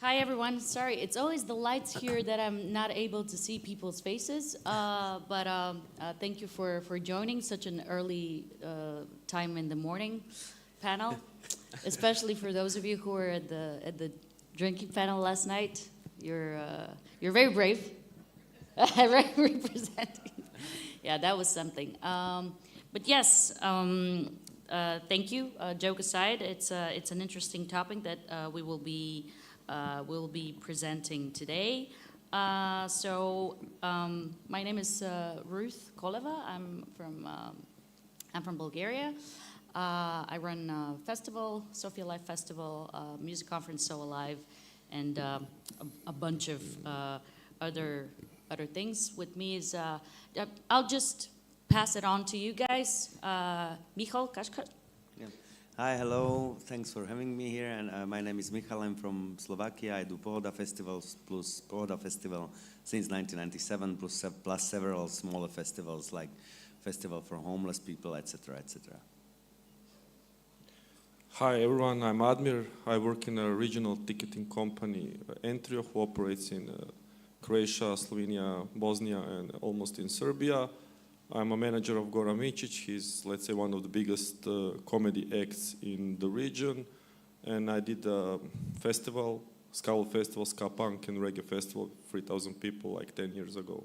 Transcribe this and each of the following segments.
Hi everyone. Sorry, it's always the lights here that I'm not able to see people's faces. But thank you for joining such an early time in the morning panel, especially for those of you who were at the drinking panel last night. You're very brave, right? Representing. Yeah, that was something. But yes, thank you. Joke aside, it's an interesting topic that we'll be presenting today. My name is Ruth Koleva. I'm from Bulgaria. I run a festival, Sofia Live Festival, music conference, So Alive, and a bunch of other things. With me is I'll just pass it on to you guys. Michal Kashkar. Yeah. Hi, hello. Thanks for having me here. And my name is Michal. I'm from Slovakia. I do Pohoda festivals plus Pohoda festival since 1997, plus several smaller festivals like Festival for Homeless People, etc., etc. Hi everyone, I'm Admir. I work in a regional ticketing company, Entrio, who operates in Croatia, Slovenia, Bosnia, and almost in Serbia. I'm a manager of Goran Mičić. He's, let's say, one of the biggest comedy acts in the region. And I did a festival, Ska Festival, Ska Punk and Reggae Festival, 3,000 people like 10 years ago.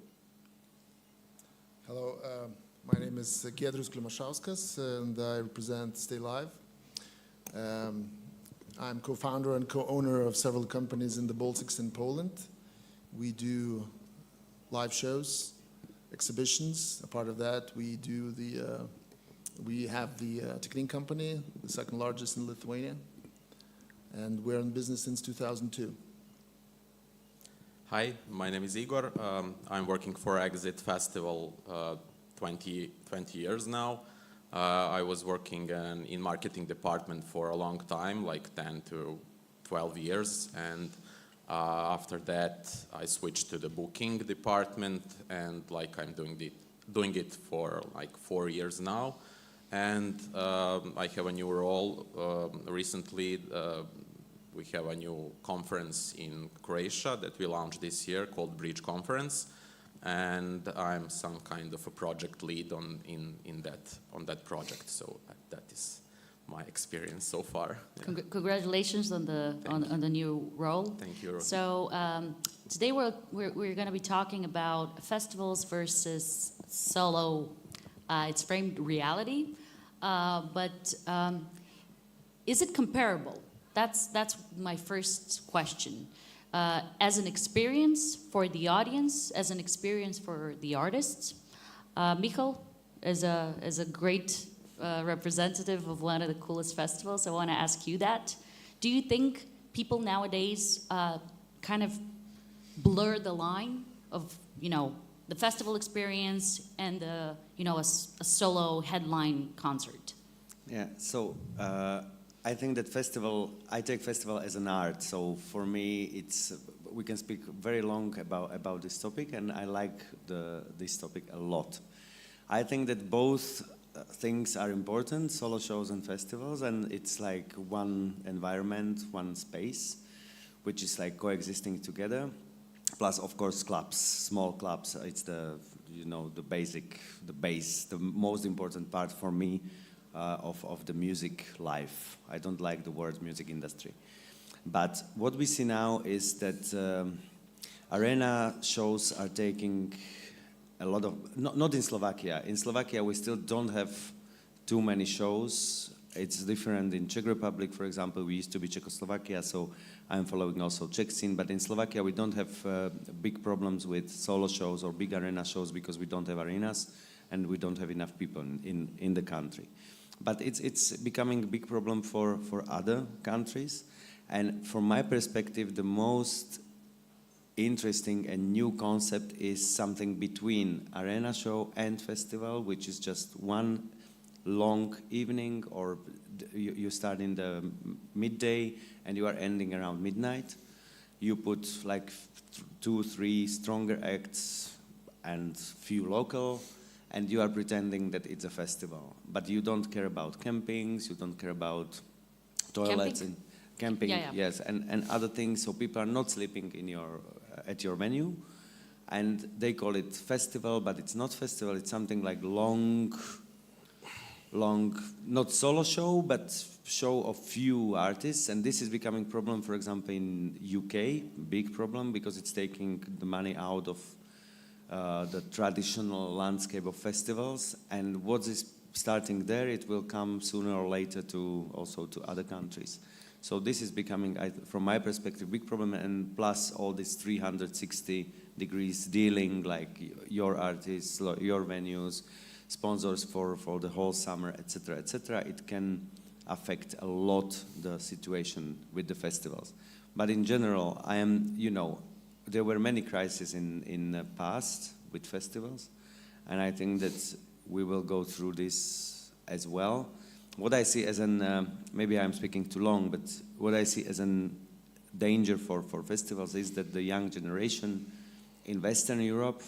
Hello, my name is Giedrius Klimašauskas and I represent Stay Live. I'm co-founder and co-owner of several companies in the Baltics and Poland. We do live shows, exhibitions. A part of that, we have the ticketing company, the second largest in Lithuania, and we're in business since 2002. Hi, my name is Igor. I'm working for Exit Festival 20 years now. I was working in marketing department for a long time, like 10 to 12 years, and after that I switched to the booking department, and like I'm doing it for like 4 years now, and I have a new role. Recently we have a new conference in Croatia that we launched this year called Bridge Conference. And I'm some kind of a project lead on that project. So that is my experience so far. Yeah. Congratulations on the new role. Thank you. So today we're going to be talking about festivals versus solo. It's framed reality, but is it comparable? That's my first question. As an experience for the audience, as an experience for the artists. Michal, as a great representative of one of the coolest festivals, I want to ask you that. Do you think people nowadays kind of blur the line of, the festival experience and a solo headline concert? Yeah, so I think that I take festival as an art. So for me, we can speak very long about this topic, and I like this topic a lot. I think that both things are important, solo shows and festivals, and it's like one environment, one space, which is like coexisting together. Plus, of course, clubs, small clubs. It's the base, the most important part for me. Of the music life. I don't like the word music industry. But what we see now is that arena shows are taking a lot of, not in Slovakia. In Slovakia, we still don't have too many shows. It's different in Czech Republic, for example. We used to be Czechoslovakia, so I'm following also Czech scene. But in Slovakia, we don't have big problems with solo shows or big arena shows because we don't have arenas and we don't have enough people in the country. But it's becoming a big problem for other countries. And from my perspective, the most interesting and new concept is something between arena show and festival, which is just one long evening, or you start in the midday and you are ending around midnight. You put like 2-3 stronger acts and few local, and you are pretending that it's a festival. But you don't care about campings, you don't care about toilets. camping, Yeah. yes, and other things. So people are not sleeping in your at your venue, and they call it festival, but it's not festival. It's something like long, not solo show, but show of few artists. And this is becoming problem. For example, in UK, big problem because it's taking the money out of the traditional landscape of festivals. And what is starting there, it will come sooner or later to also to other countries. So this is becoming, from my perspective, big problem, and plus all this 360 degrees dealing, like your artists, your venues, sponsors for the whole summer, etc., etc. It can affect a lot the situation with the festivals. But in general, there were many crises in the past with festivals, and I think that we will go through this as well. What I see as maybe I'm speaking too long, but what I see as a danger for festivals is that the young generation in Western Europe,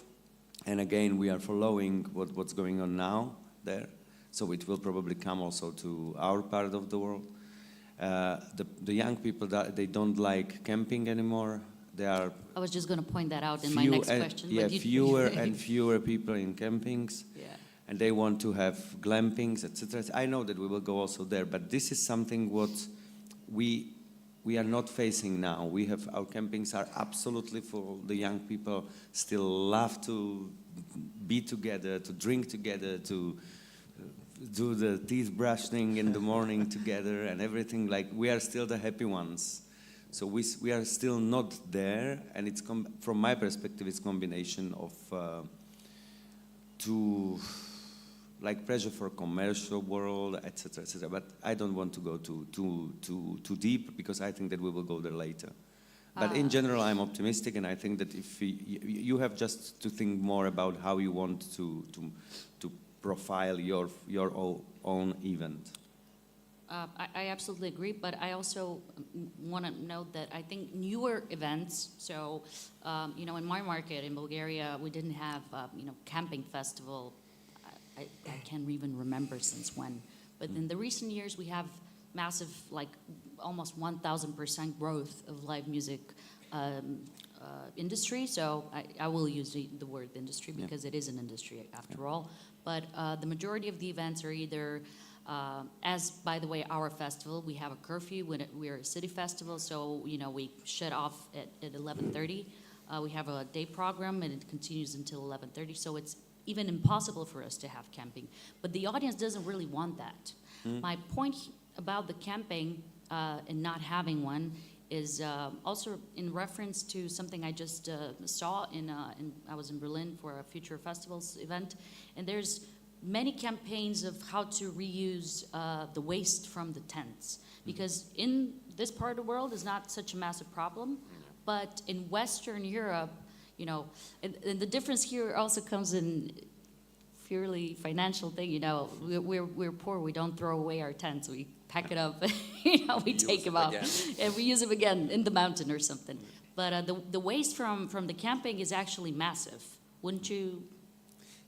and again, we are following what's going on now there, so it will probably come also to our part of the world. The young people, they don't like camping anymore. They are I was just going to point that out in my next question. Yeah, but you- fewer and fewer people in campings. Yeah. And they want to have glampings, etc. I know that we will go also there, but this is something what we are not facing now. We have, our campings are absolutely full. The young people still love to be together, to drink together, to do the teeth brushing in the morning together and everything. Like, we are still the happy ones. So we are still not there, and it's from my perspective, it's combination of like pressure for commercial world, etc., etc. But I don't want to go too deep because I think that we will go there later. But in general, I'm optimistic, and I think that if you have just to think more about how you want to profile your own event. I absolutely agree, but I also want to note that I think newer events, so, in my market in Bulgaria, we didn't have, camping festival. I can't even remember since when. But in the recent years, we have massive, like almost 1,000% growth of live music industry. So I will use the word industry because it is an industry after all. But the majority of the events are either, as by the way, our festival, we have a curfew when we're a city festival. So, we shut off at 11:30. We have a day program and it continues until 11:30. So it's even impossible for us to have camping. But the audience doesn't really want that. My point about the camping and not having one is also in reference to something I just saw I was in Berlin for a Future Festivals event, and there's many campaigns of how to reuse the waste from the tents. Because in this part of the world is not such a massive problem, but in Western Europe, and the difference here also comes in purely financial thing. We're poor. We don't throw away our tents. We pack it up. We take them out, and we use them again in the mountain or something. But the waste from the camping is actually massive. Wouldn't you?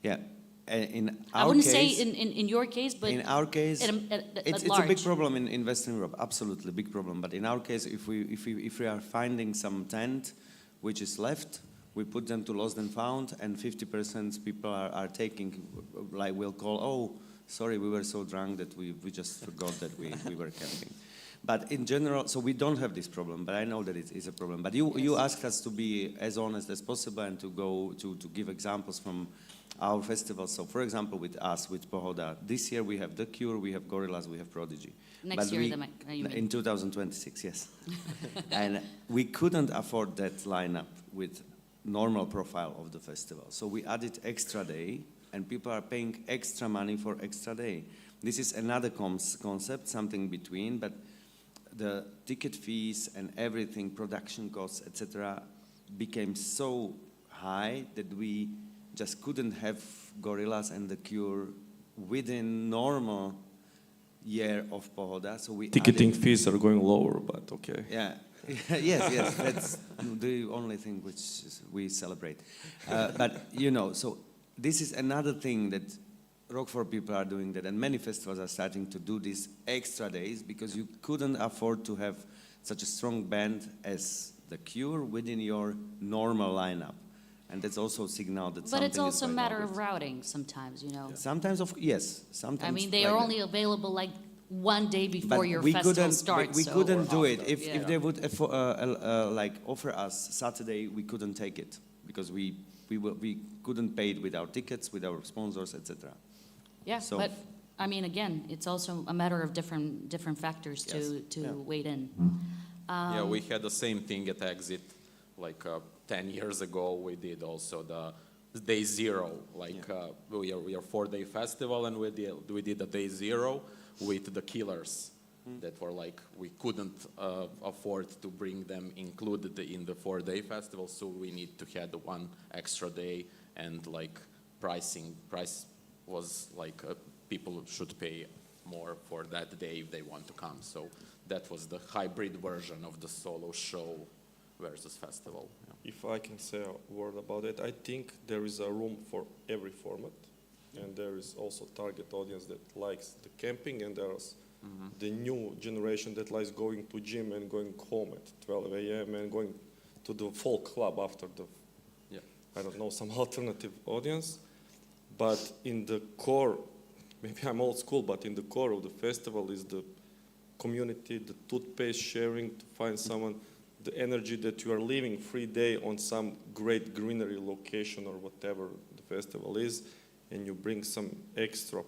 Yeah. In our I wouldn't case, say in your case, but in our case, it's a big large. problem in Western Europe. Absolutely, big problem. But in our case, if we are finding some tent which is left, we put them to lost and found, and 50% people are taking, like, we'll call, oh, sorry, we were so drunk that we just forgot that we were camping. But in general, so we don't have this problem, but I know that it is a problem. But you asked us to be as honest as possible and to go to give examples from our festivals. So, for example, with us, with Pohoda, this year we have The Cure, we have Gorillaz, we have Prodigy. Next year, you mean? In 2026, yes. And we couldn't afford that lineup with normal profile of the festival. So we added extra day, and people are paying extra money for extra day. This is another concept, something between, but the ticket fees and everything, production costs, etc., became so high that we just couldn't have Gorillaz and The Cure within normal year of Pohoda. So we Ticketing added, fees are going lower, but okay. Yeah. yes, that's the only thing which we celebrate. But, so this is another thing that Rockford people are doing that, and many festivals are starting to do these extra days because you couldn't afford to have such a strong band as The Cure within your normal lineup. And that's also a signal that But something it's also a is matter going of routing sometimes, you know. Sometimes, yes. Sometimes I mean, they like are that. only available like one day before But your we festival couldn't, starts. we so- couldn't do it. after, If they would like offer us Saturday, we couldn't take it because we couldn't pay it with our tickets, with our sponsors, etc. Yeah, So- but I mean, again, it's also a matter of different factors to Yes. Yeah. wait in. Yeah, we had the same thing at Exit, like 10 years ago. We did also the day zero, like we are 4-day festival, and we did the day zero with the Killers. That were like we couldn't afford to bring them included in the 4-day festival, so we need to have the one extra day, and like price was like people should pay more for that day if they want to come. So that was the hybrid version of the solo show versus festival. Yeah. If I can say a word about it, I think there is a room for every format, and there is also target audience that likes the camping, and there's the new generation that likes going to gym and going home at 12 a.m. and going to the folk club after the, I don't know, some alternative audience. But in the core, maybe I'm old school, but in the core of the festival is the community, the toothpaste sharing, to find someone, the energy that you are living free day on some great greenery location or whatever the festival is, and you bring some extra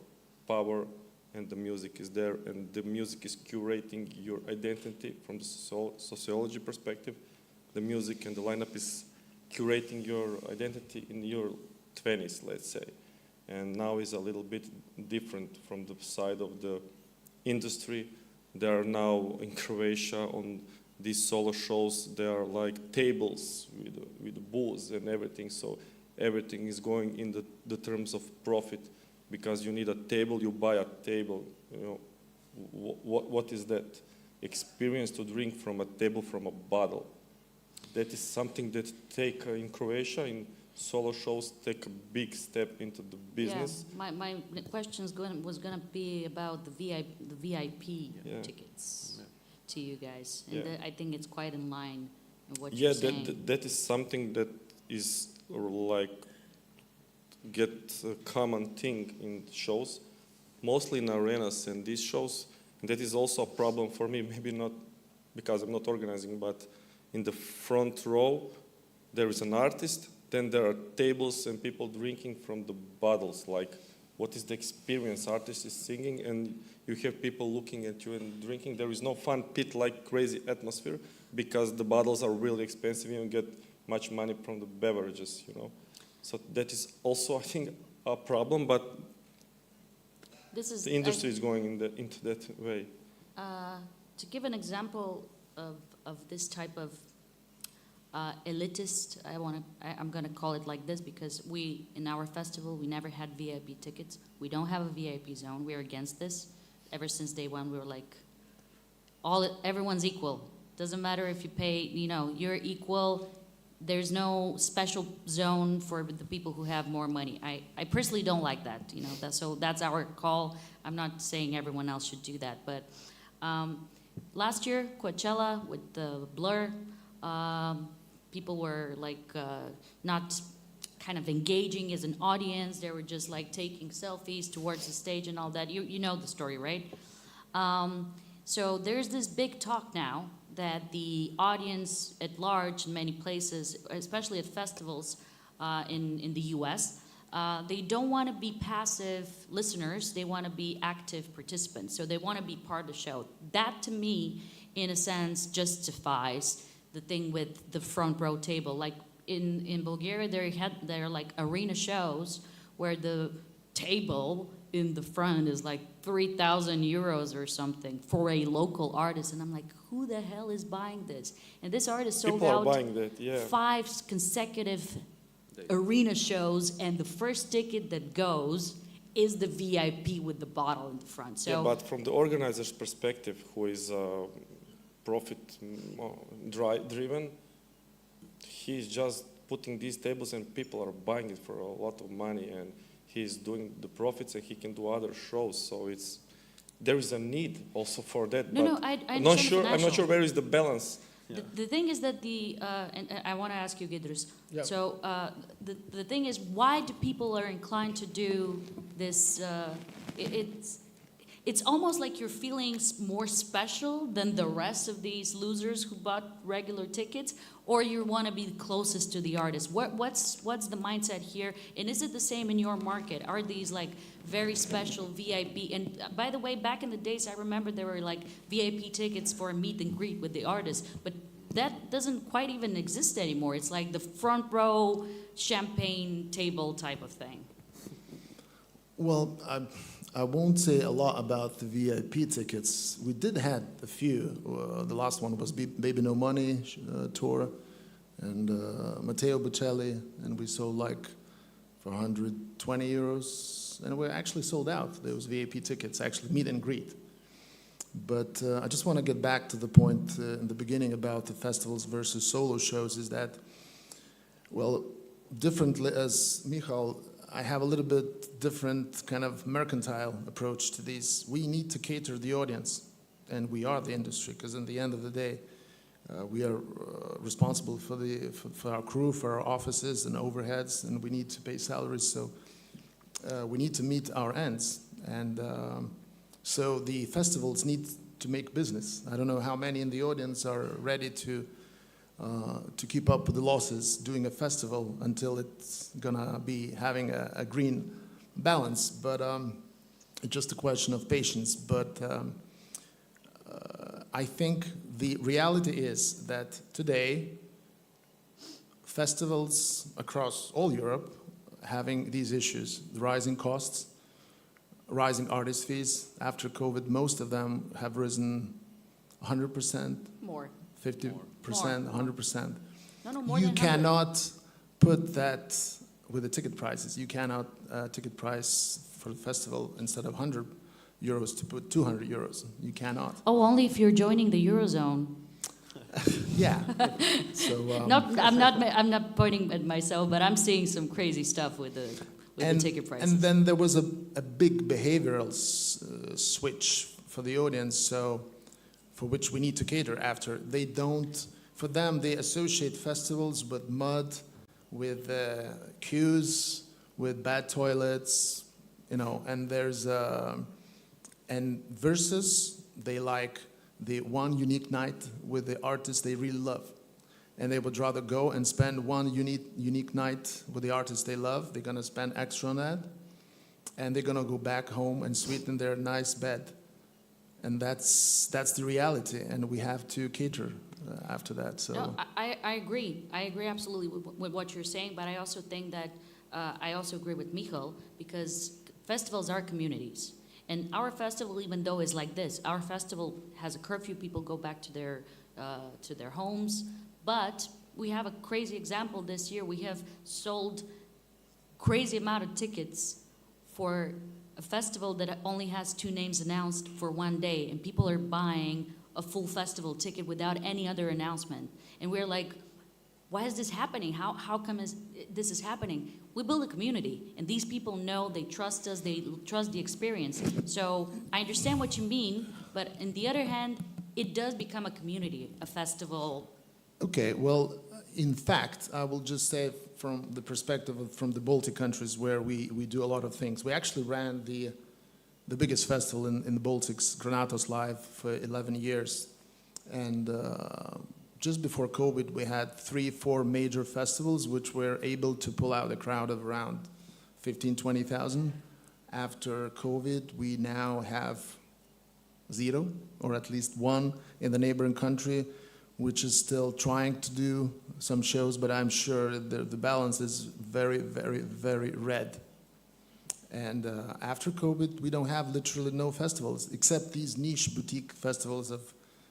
power, and the music is there, and the music is curating your identity from the sociology perspective. The music and the lineup is curating your identity in your 20s, let's say. And now is a little bit different from the side of the industry. There are now in Croatia on these solo shows, there are like tables with booze and everything. So everything is going in the terms of profit, because you need a table, you buy a table. You know, what is that experience to drink from a table from a bottle? That is something that take in Croatia in solo shows take a big step into the business. Yeah, my question was going to be about the VIP tickets to you guys. And I think it's quite in line with what you're saying. That is something that is like get a common thing in shows, mostly in arenas and these shows. And that is also a problem for me, maybe not because I'm not organizing, but in the front row, there is an artist, then there are tables and people drinking from the bottles. Like, what is the experience? Artist is singing and you have people looking at you and drinking. There is no fun pit like crazy atmosphere because the bottles are really expensive and you get much money from the beverages, you know. So that is also, I think, a problem, but the industry is going into that way. To give an example of this type of elitist, I'm going to call it like this, because in our festival, we never had VIP tickets. We don't have a VIP zone. We're against this. Ever since day one, we were like, everyone's equal. Doesn't matter if you pay, you're equal. There's no special zone for the people who have more money. I personally don't like that, so that's our call. I'm not saying everyone else should do that, but last year, Coachella with the Blur, people were like not kind of engaging as an audience. They were just like taking selfies towards the stage and all that. You know the story, right? So there's this big talk now that the audience at large in many places, especially at festivals in the US, they don't want to be passive listeners. They want to be active participants. So they want to be part of the show. That, to me, in a sense, justifies the thing with the front row table. Like in Bulgaria, there are like arena shows where the table in the front is like 3,000 euros or something for a local artist. And I'm like, who the hell is buying this? And this artist sold People are out buying that, 5 consecutive arena shows, and the first ticket that goes is the VIP with the bottle in the front. So, but from the organizer's perspective, who is profit driven, he's just putting these tables and people are buying it for a lot of money, and he's doing the profits and he can do other shows. So it's there is a need also for that. No, but no, I I'm not understand the sure. I'm not financial. sure where is the balance. The thing is that and I want to ask you, Gidrus. Yeah. So the thing is, why do people are inclined to do this? It's almost like you're feeling more special than the rest of these losers who bought regular tickets, or you want to be closest to the artist. What's the mindset here? And is it the same in your market? Are these like very special VIP? And by the way, back in the days, I remember there were like VIP tickets for a meet and greet with the artist, but that doesn't quite even exist anymore. It's like the front row champagne table type of thing. Well, I won't say a lot about the VIP tickets. We did had a few. The last one was Baby No Money tour, and Matteo Bocelli, and we sold like for 120 euros, and we actually sold out those VIP tickets, actually meet and greet. But I just want to get back to the point in the beginning about the festivals versus solo shows, is that, well, differently as Michal, I have a little bit different kind of mercantile approach to these. We need to cater the audience, and we are the industry, because in the end of the day, we are responsible for our crew, for our offices and overheads, and we need to pay salaries, so we need to meet our ends. And so the festivals need to make business. I don't know how many in the audience are ready to keep up with the losses doing a festival until it's gonna be having a green balance. But it's just a question of patience. But I think the reality is that today, festivals across all Europe having these issues, the rising costs, rising artist fees. After COVID, most of them have risen 100%, More. 50%, More. 100%. No, more You than 100. cannot put that with the ticket prices. You cannot ticket price for the festival instead of 100 euros to put 200 euros. You cannot. Oh, only if you're joining the Eurozone. Yeah. So I'm not pointing at myself, but I'm seeing some crazy stuff with the ticket prices. And then there was a big behavioral switch for the audience, so for which we need to cater after. They don't, for them, they associate festivals with mud, with queues, with bad toilets, you know, and there's, and versus they like the one unique night with the artist they really love. And they would rather go and spend one unique night with the artist they love. They're gonna spend extra on that. And they're gonna go back home and sweeten their nice bed. And that's the reality, and we have to cater after that. So No, I agree. I agree absolutely with what you're saying, but I also think that I also agree with Michal, because festivals are communities. And our festival, even though is like this, our festival has a curfew, people go back to their homes, but we have a crazy example this year. We have sold crazy amount of tickets for a festival that only has 2 names announced for one day, and people are buying a full festival ticket without any other announcement. And we're like, why is this happening? How come this is happening? We build a community, and these people know, they trust us, they trust the experience. So I understand what you mean, but on the other hand, it does become a community, a festival. okay, well, in fact, I will just say from the perspective from the Baltic countries where we do a lot of things. We actually ran the biggest festival in the Baltics, Granatos Live, for 11 years. And just before COVID, we had 3-4 major festivals which were able to pull out a crowd of around 15,000-20,000. After COVID, we now have 0, or at least 1 in the neighboring country, which is still trying to do some shows, but I'm sure the balance is very, very, very red. And after COVID, we don't have literally no festivals, except these niche boutique festivals of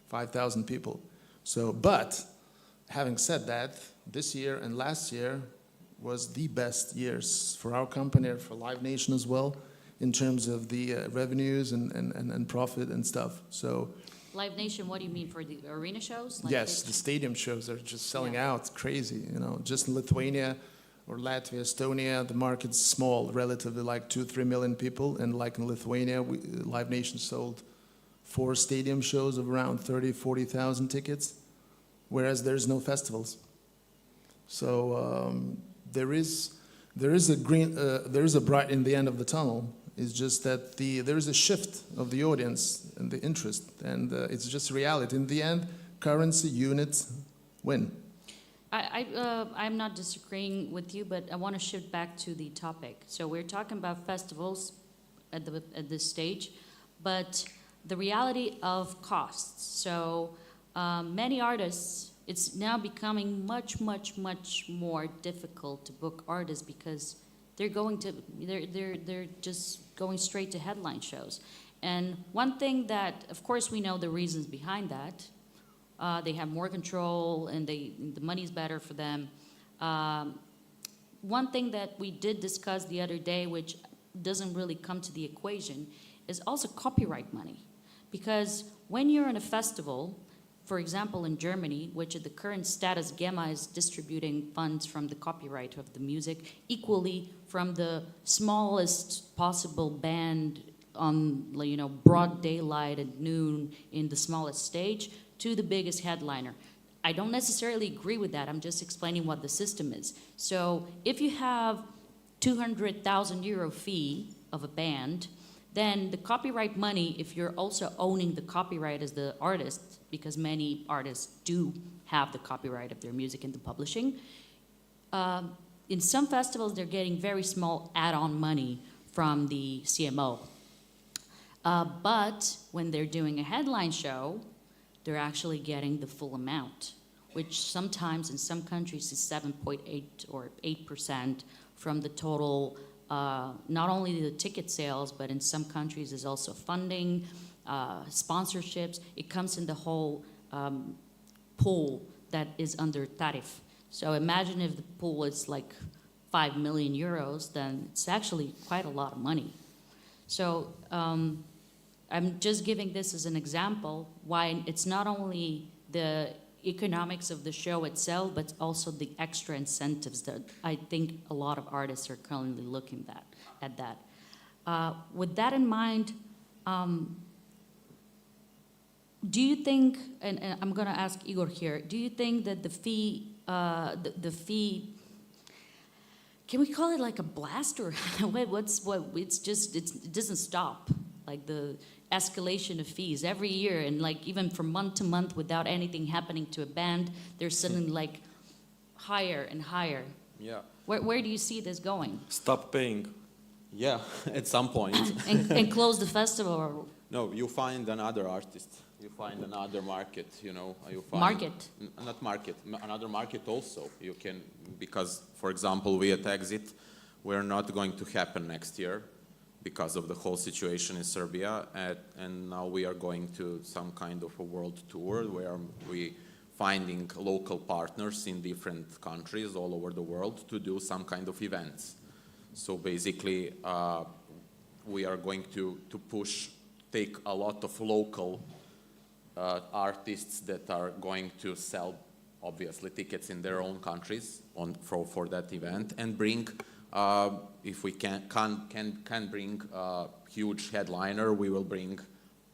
5,000 people. So, but having said that, this year and last year was the best years for our company, for Live Nation as well, in terms of the revenues and profit and stuff. So. Live Nation, what do you mean, for the arena shows? Like Yes, the stadium shows are just selling Yeah. out, crazy. You know, just in Lithuania, or Latvia, Estonia, the market's small, relatively, like 2-3 million people. And like in Lithuania, Live Nation sold 4 stadium shows of around 30,000-40,000 tickets, whereas there's no festivals. So there is a bright in the end of the tunnel. It's just that there is a shift of the audience and the interest, and it's just reality. In the end, currency units win. I'm not disagreeing with you, but I want to shift back to the topic. So we're talking about festivals at this stage, but the reality of costs. So many artists, it's now becoming much more difficult to book artists because they're just going straight to headline shows. And one thing that, of course, we know the reasons behind that. They have more control, and the money's better for them. One thing that we did discuss the other day, which doesn't really come to the equation, is also copyright money. Because when you're in a festival, for example, in Germany, which at the current status, GEMA is distributing funds from the copyright of the music equally from the smallest possible band on, broad daylight at noon in the smallest stage to the biggest headliner. I don't necessarily agree with that. I'm just explaining what the system is. So if you have 200,000 euro fee of a band, then the copyright money, if you're also owning the copyright as the artist, because many artists do have the copyright of their music in the publishing, in some festivals they're getting very small add-on money from the CMO. But when they're doing a headline show, they're actually getting the full amount, which sometimes in some countries is 7.8 or 8% from the total, not only the ticket sales, but in some countries is also funding, sponsorships. It comes in the whole pool that is under tariff. So imagine if the pool is like 5 million euros, then it's actually quite a lot of money. So I'm just giving this as an example why it's not only the economics of the show itself, but also the extra incentives that I think a lot of artists are currently looking at that. With that in mind, do you think, and I'm going to ask Igor here, do you think that the fee, can we call it like a blast or it doesn't stop, like the escalation of fees every year, and like even from month to month without anything happening to a band, they're suddenly like higher and higher. Yeah. Where do you see this going? Stop paying. Yeah, at some point. and close the festival? Or No, you find another artist. You find another market, You find market? Not market, another market also. You can, because, for example, we at Exit, we're not going to happen next year because of the whole situation in Serbia, and now we are going to some kind of a world tour where we finding local partners in different countries all over the world to do some kind of events. So basically, we are going to take a lot of local artists that are going to sell, obviously, tickets in their own countries for that event, and bring, if we can bring a huge headliner, we will bring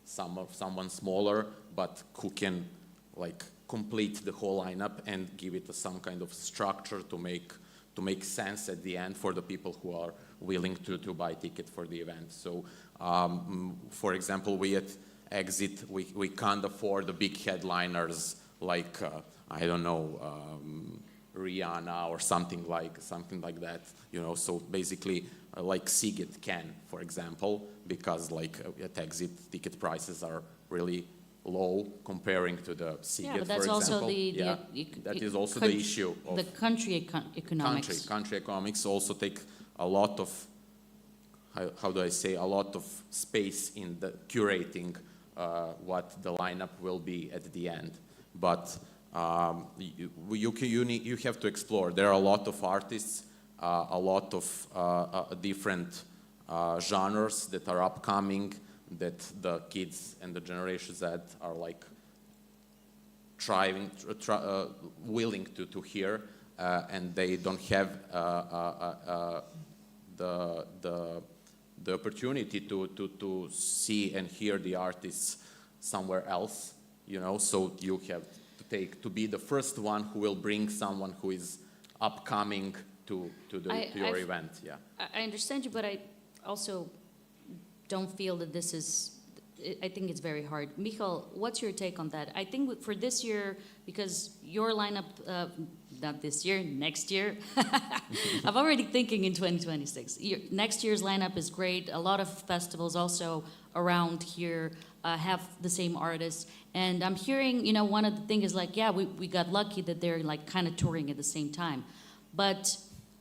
someone smaller, but who can like complete the whole lineup and give it some kind of structure to make sense at the end for the people who are willing to buy ticket for the event. So, for example, we at Exit, we can't afford the big headliners like I don't know, Rihanna or something like that. So basically, like Siget can, for example, because like at Exit, ticket prices are really low comparing to the Siget, Yeah, but that's for example. also that is also the issue of the country economics. Country economics also take a lot of, how do I say, a lot of space in the curating what the lineup will be at the end. But you have to explore. There are a lot of artists, a lot of different genres that are upcoming, that the kids and the Generation Z are like willing to hear. and they don't have the opportunity to see and hear the artists somewhere else, you know. So you have to be the first one who will bring someone who is upcoming to your event. Yeah. I understand you, but I also don't feel that this is, I think it's very hard. Michal, what's your take on that? I think for this year, because your lineup, not this year, next year, I'm already thinking in 2026. Next year's lineup is great. A lot of festivals also around here have the same artists. And I'm hearing, you know, one of the things is like, yeah, we got lucky that they're like kind of touring at the same time. But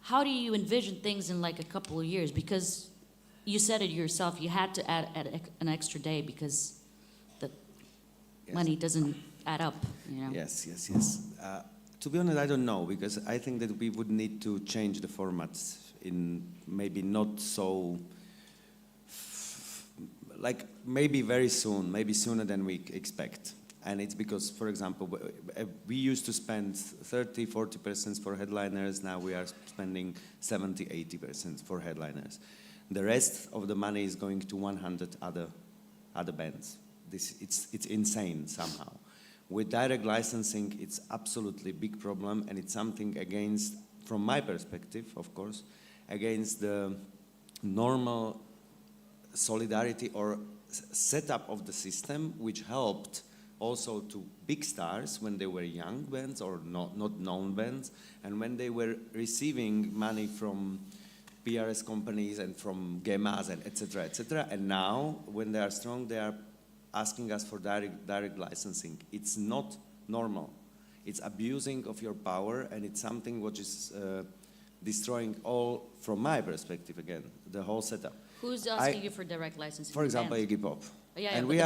how do you envision things in like a couple of years? Because you said it yourself, you had to add an extra day because the money doesn't add up, you know? Yes. To be honest, I don't know, because I think that we would need to change the formats in maybe not so, like maybe very soon, maybe sooner than we expect. And it's because, for example, we used to spend 30-40% for headliners. Now we are spending 70-80% for headliners. The rest of the money is going to 100 other bands. It's insane somehow. With direct licensing, it's absolutely big problem, and it's something against, from my perspective, of course, against the normal solidarity or setup of the system, which helped also to big stars when they were young bands or not known bands, and when they were receiving money from PRS companies and from GEMAs and etc. And now, when they are strong, they are asking us for direct licensing. It's not normal. It's abusing of your power, and it's something which is destroying all, from my perspective again, the whole setup. Who's asking you for direct licensing? For example, The band? Iggy Pop. Yeah, and but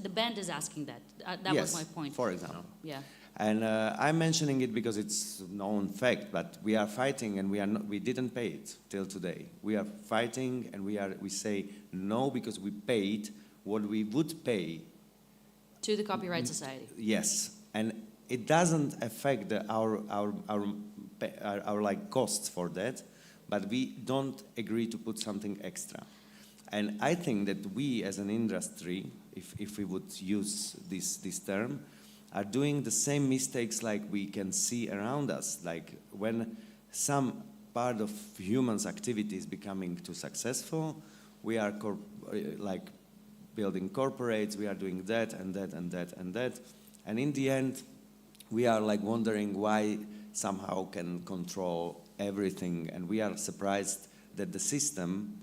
the band is asking that. That yes, was my point. for example. Yeah. And I'm mentioning it because it's known fact, but we are fighting, and we didn't pay it till today. We are fighting, and we say no because we paid what we would pay. To the Copyright Society. Yes, and it doesn't affect our like costs for that, but we don't agree to put something extra. And I think that we as an industry, if we would use this term, are doing the same mistakes like we can see around us. Like when some part of humans' activity is becoming too successful, we are like building corporates, we are doing that and that and that and that. And in the end, we are like wondering why somehow can control everything. And we are surprised that the system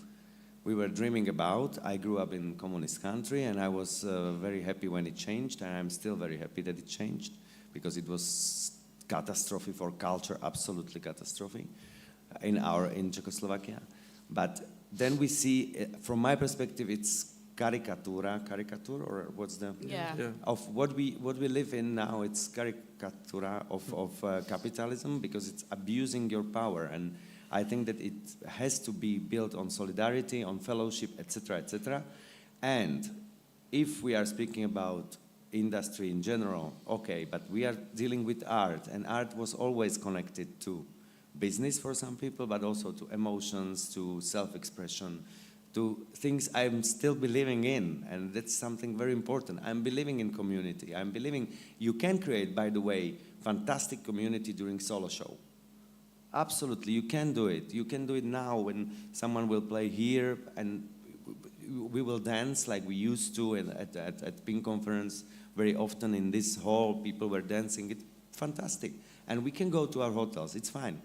we were dreaming about. I grew up in communist country, and I was very happy when it changed, and I'm still very happy that it changed, because it was catastrophe for culture, absolutely catastrophe in Czechoslovakia. But then we see, from my perspective, it's caricature, or what's the of what we live in now. It's caricature of capitalism, because it's abusing your power. And I think that it has to be built on solidarity, on fellowship, etc. And if we are speaking about industry in general, okay, but we are dealing with art, and art was always connected to business for some people, but also to emotions, to self-expression, to things I'm still believing in, and that's something very important. I'm believing in community. I'm believing you can create, by the way, fantastic community during solo show. Absolutely, you can do it. You can do it now when someone will play here, and we will dance like we used to at Pink Conference. Very often in this hall, people were dancing. It's fantastic. And we can go to our hotels. It's fine.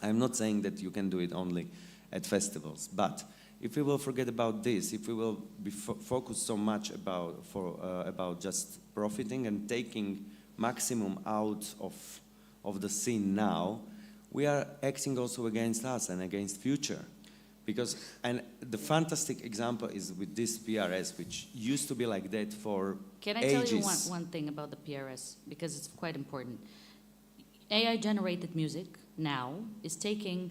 I'm not saying that you can do it only at festivals. But if we will forget about this, if we will be focused so much about just profiting and taking maximum out of the scene now, we are acting also against us and against future. Because, and the fantastic example is with this PRS, which used to be like that for ages. Can I tell you one thing about the PRS? Because it's quite important. AI-generated music now is taking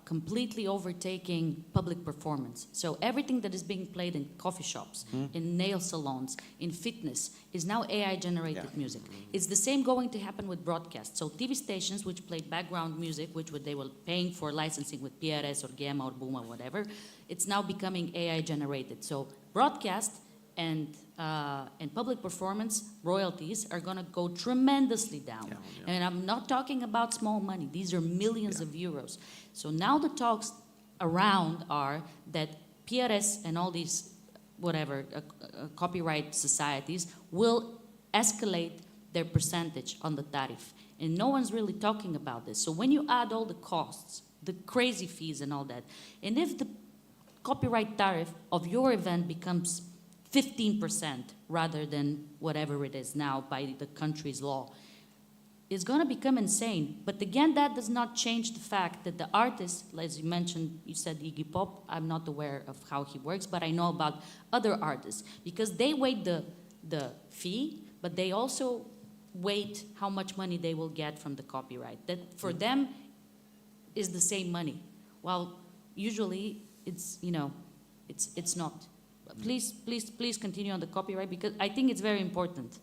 completely overtaking public performance. So everything that is being played in coffee shops, in nail salons, in fitness, is now AI-generated music. It's the same going to happen with broadcast. So TV stations which played background music, which they were paying for licensing with PRS or Gamma or Boom or whatever, it's now becoming AI-generated. So broadcast and public performance royalties are going to go tremendously down. And I'm not talking about small money. These are millions of euros. So now the talks around are that PRS and all these whatever copyright societies will escalate their percentage on the tariff. And no one's really talking about this. So when you add all the costs, the crazy fees and all that, and if the copyright tariff of your event becomes 15% rather than whatever it is now by the country's law, it's going to become insane. But again, that does not change the fact that the artist, as you mentioned, you said Iggy Pop, I'm not aware of how he works, but I know about other artists, because they wait the fee, but they also wait how much money they will get from the copyright. That for them is the same money, while usually it's, you know, it's not. Please continue on the copyright, because I think it's very important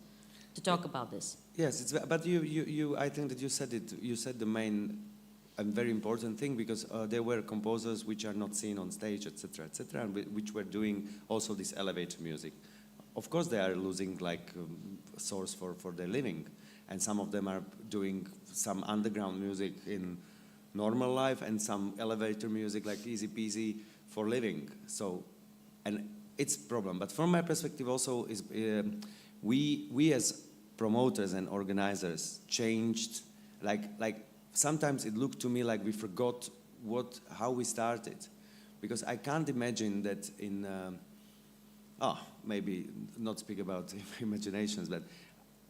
to talk about this. Yes, but I think that you said it. You said the main and very important thing, because there were composers which are not seen on stage, etc., and which were doing also this elevator music. Of course, they are losing like a source for their living, and some of them are doing some underground music in normal life and some elevator music like easy peasy for living. So, and it's a problem. But from my perspective also is we as promoters and organizers changed, like sometimes it looked to me like we forgot how we started, because I can't imagine that in maybe not speak about imaginations, but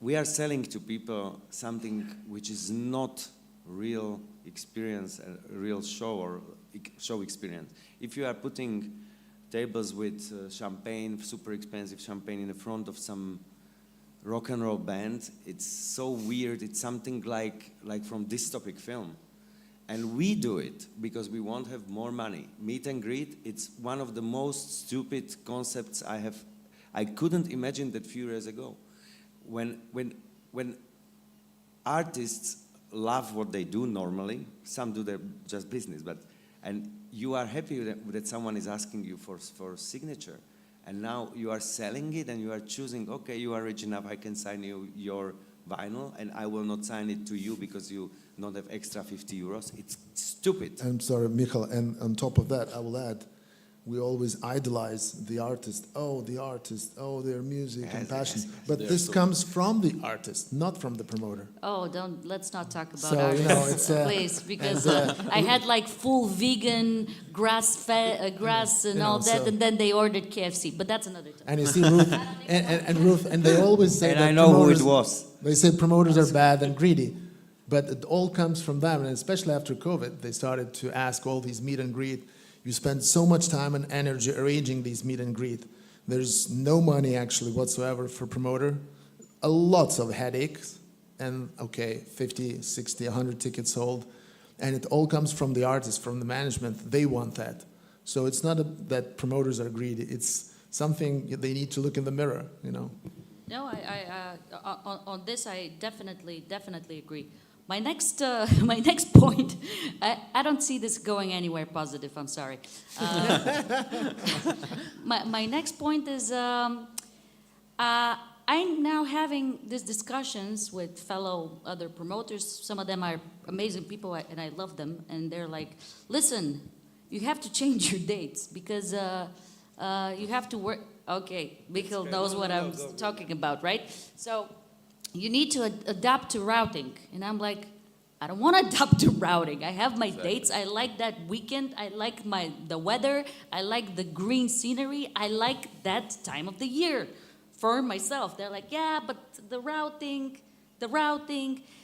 we are selling to people something which is not real experience, a real show or show experience. If you are putting tables with champagne, super expensive champagne in the front of some rock and roll band, it's so weird. It's something like from dystopic film. And we do it because we want to have more money. Meet and greet, it's one of the most stupid concepts I couldn't imagine that few years ago. When artists love what they do normally, some do their just business, and you are happy that someone is asking you for signature, and now you are selling it and you are choosing, okay, you are rich enough, I can sign you your vinyl, and I will not sign it to you because you don't have extra 50 euros. It's stupid. I'm sorry, Michal, and on top of that, I will add, we always idolize the artist. Oh, the artist, oh, their music and passion. Yes. But this comes from the artist, not from the promoter. Oh, let's not talk about So, artists, you know, it's, please, because I had like full vegan, grass-fed, grass and you know, all that, so- and then they ordered KFC, but that's another time. And you see, Ruth, and Ruth, and they always say And that I know who it promoters- was. They say promoters are bad and greedy, but it all comes from them, and especially after COVID, they started to ask all these meet and greet. You spend so much time and energy arranging these meet and greet. There's no money actually whatsoever for promoter, lots of headaches, and okay, 50, 60, 100 tickets sold, and it all comes from the artist, from the management. They want that. So it's not that promoters are greedy. It's something they need to look in the mirror, you know. No, on this I definitely agree. My next point, I don't see this going anywhere positive. I'm sorry. My next point is I'm now having these discussions with fellow other promoters. Some of them are amazing people, and I love them. And they're like, "Listen, you have to change your dates because you have to work." Okay, Michael knows what I'm talking about, right? So you need to adapt to routing. And I'm like, I don't want to adapt to routing. I have my dates. I like that weekend. I like the weather. I like the green scenery. I like that time of the year for myself. They're like, yeah, but the routing.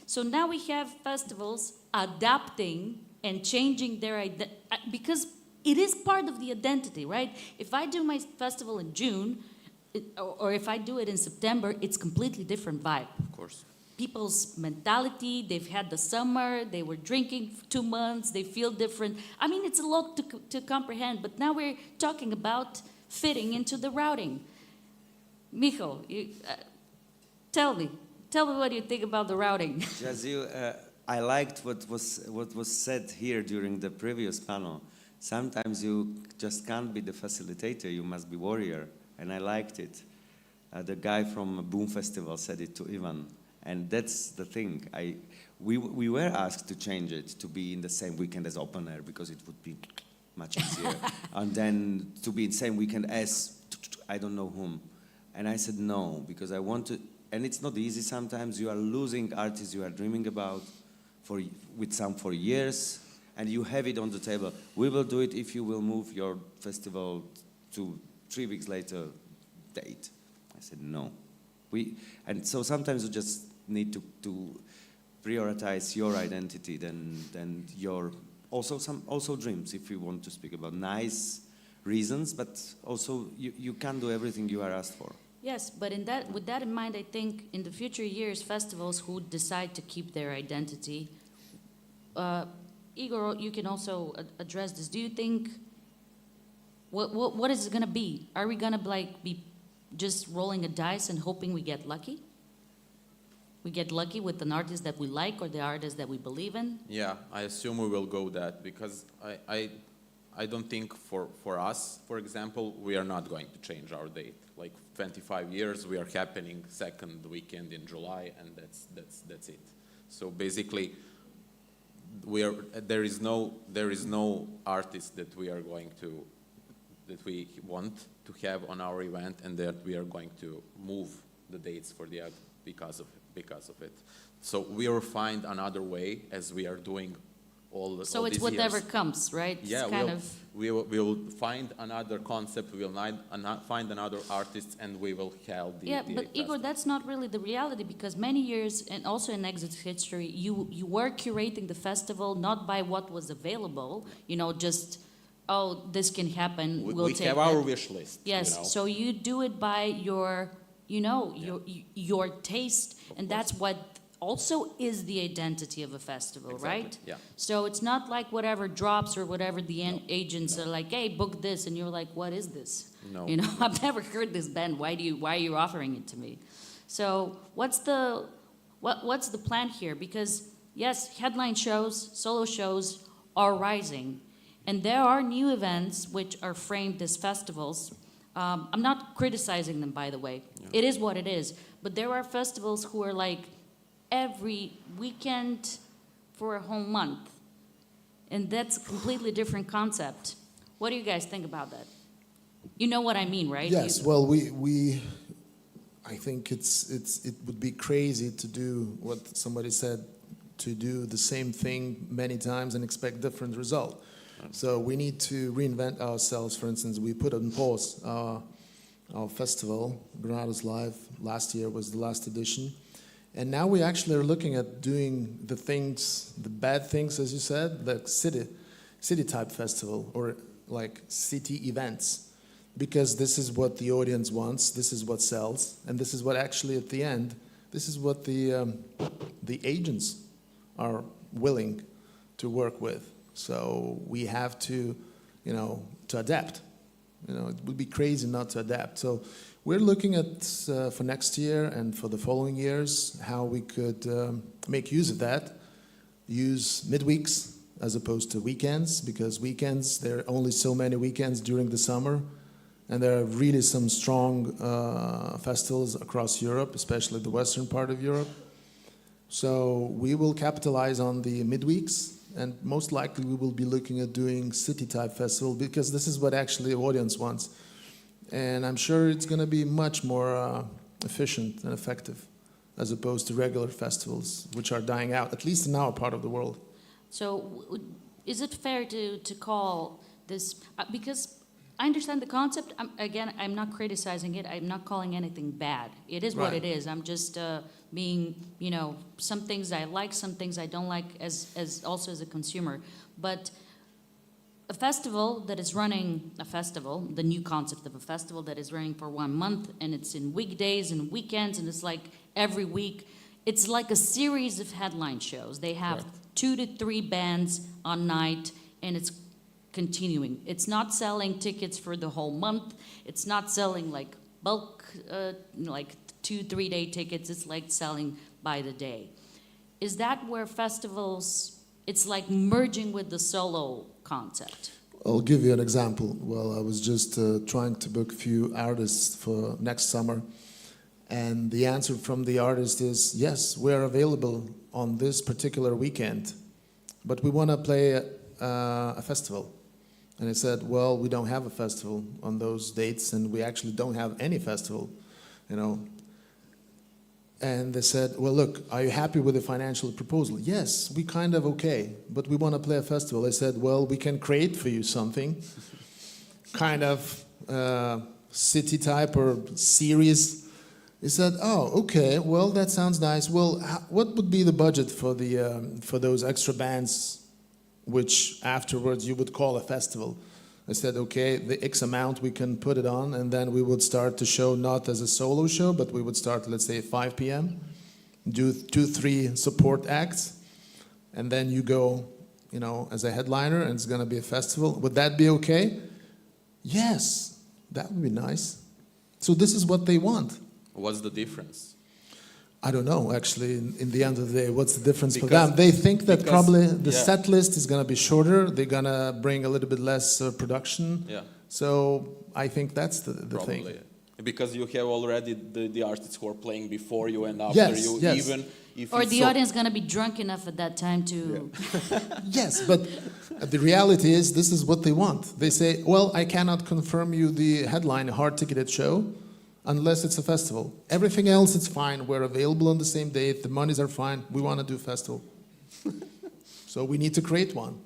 So now we have festivals adapting and changing their because it is part of the identity, right? If I do my festival in June, or if I do it in September, it's completely different vibe. Of course. people's mentality. They've had the summer, they were drinking for 2 months, they feel different. I mean, it's a lot to comprehend, but now we're talking about fitting into the routing. Micho, tell me what you think about the routing. Jazil, I liked what was said here during the previous panel. Sometimes you just can't be the facilitator, you must be warrior, and I liked it. The guy from Boom Festival said it to Ivan, and that's the thing. We were asked to change it to be in the same weekend as open air because it would be much easier, and then to be in the same weekend as I don't know whom, and I said no because I want to. And it's not easy sometimes. You are losing artists you are dreaming about with some for years, and you have it on the table. We will do it if you will move your festival to 3 weeks later date. I said no. And so sometimes you just need to prioritize your identity than your also dreams, if you want to speak about nice reasons, but also you can't do everything you are asked for. Yes, but with that in mind, I think in the future years, festivals who decide to keep their identity, Igor, you can also address this. Do you think, what is it going to be? Are we going to be just rolling a dice and hoping we get lucky? We get lucky with an artist that we like or the artist that we believe in? Yeah, I assume we will go that because I don't think for us, for example, we are not going to change our date. Like 25 years, we are happening second weekend in July, and that's it. So basically, there is no artist that we want to have on our event, and that we are going to move the dates for because of it. So we will find another way, as we are doing all these years. So it's whatever comes, right? Yeah, it's we will find another concept, we will find another artist, and we will have the Yeah, but Igor, that's not really the reality, because many years, and also in Exit's history, you were curating the festival not by what was available, just, oh, this can happen, we'll we take have our wish list. Yes, so you do it by your, your taste, and that's what also is the identity of a festival, Exactly, right? yeah. So it's not like whatever drops or whatever the agents are like, hey, book this, and you're like, what is this? No. I've never heard this band. Why are you offering it to me? So what's the plan here? Because yes, headline shows, solo shows are rising, and there are new events which are framed as festivals. I'm not criticizing them, by the way. Yeah. It is what it is. But there are festivals who are like every weekend for a whole month. And that's a completely different concept. What do you guys think about that? You know what I mean, right? Yes, well, I think it would be crazy to do what somebody said, to do the same thing many times and expect different result. So we need to reinvent ourselves. For instance, we put on pause our festival, Granados Live. Last year was the last edition. And now we actually are looking at doing the things, the bad things, as you said, the city type festival, or like city events, because this is what the audience wants, this is what sells, and this is what actually at the end, this is what the agents are willing to work with. So we have to, to adapt. It would be crazy not to adapt. So we're looking at, for next year and for the following years, how we could make use of that, use midweeks as opposed to weekends, because weekends, there are only so many weekends during the summer, and there are really some strong festivals across Europe, especially the western part of Europe. So we will capitalize on the midweeks, and most likely we will be looking at doing city-type festival, because this is what actually the audience wants. And I'm sure it's going to be much more efficient and effective as opposed to regular festivals, which are dying out, at least in our part of the world. So is it fair to call this, because I understand the concept, I'm not criticizing it, I'm not calling anything bad. It is what Right. it is. I'm just being, some things I like, some things I don't like as also as a consumer. But a festival that is running the new concept of a festival that is running for 1 month, and it's in weekdays and weekends, and it's like every week, it's like a series of headline shows. They have Correct. 2 to 3 bands on night, and it's continuing. It's not selling tickets for the whole month. It's not selling like bulk, like 2-3 day tickets. It's like selling by the day. Is that where festivals, it's like merging with the solo concept? I'll give you an example. Well, I was just trying to book a few artists for next summer, and the answer from the artist is, yes, we are available on this particular weekend, but we want to play a festival. And I said, well, we don't have a festival on those dates, and we actually don't have any festival, you know. And they said, well, look, are you happy with the financial proposal? Yes, we kind of okay, but we want to play a festival. I said, well, we can create for you something, kind of city type or series. He said, oh, okay, well, that sounds nice. Well, what would be the budget for those extra bands, which afterwards you would call a festival? I said, okay, the X amount we can put it on, and then we would start the show not as a solo show, but we would start, let's say, at 5 p.m., do 2-3 support acts, and then you go, you know, as a headliner, and it's going to be a festival. Would that be okay? Yes, that would be nice. So this is what they want. What's the difference? I don't know, actually, in the end of the day, what's the difference for Because- them? They think that because- probably the yeah. set list is going to be shorter. They're going to bring a little bit less production. Yeah, So I think that's the probably. thing. Because you have already the artists who are playing before you and after Yes, you, yes. even if Or it's the so- audience going to be drunk enough at that time to... Yes, but the reality is this is what they want. They say, well, I cannot confirm you the headline hard-ticketed show unless it's a festival. Everything else, it's fine. We're available on the same date. The monies are fine. We want to do festival. So we need to create one.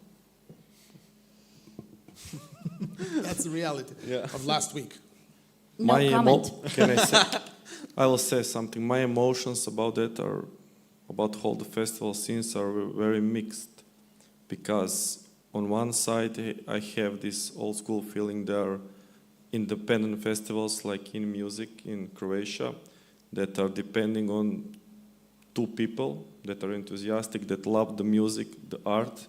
That's the reality of last week. No My comment. Can I say? I will say something. My emotions about that are about all the festival scenes are very mixed, because on one side I have this old school feeling there are independent festivals like in music in Croatia that are depending on 2 people that are enthusiastic, that love the music, the art,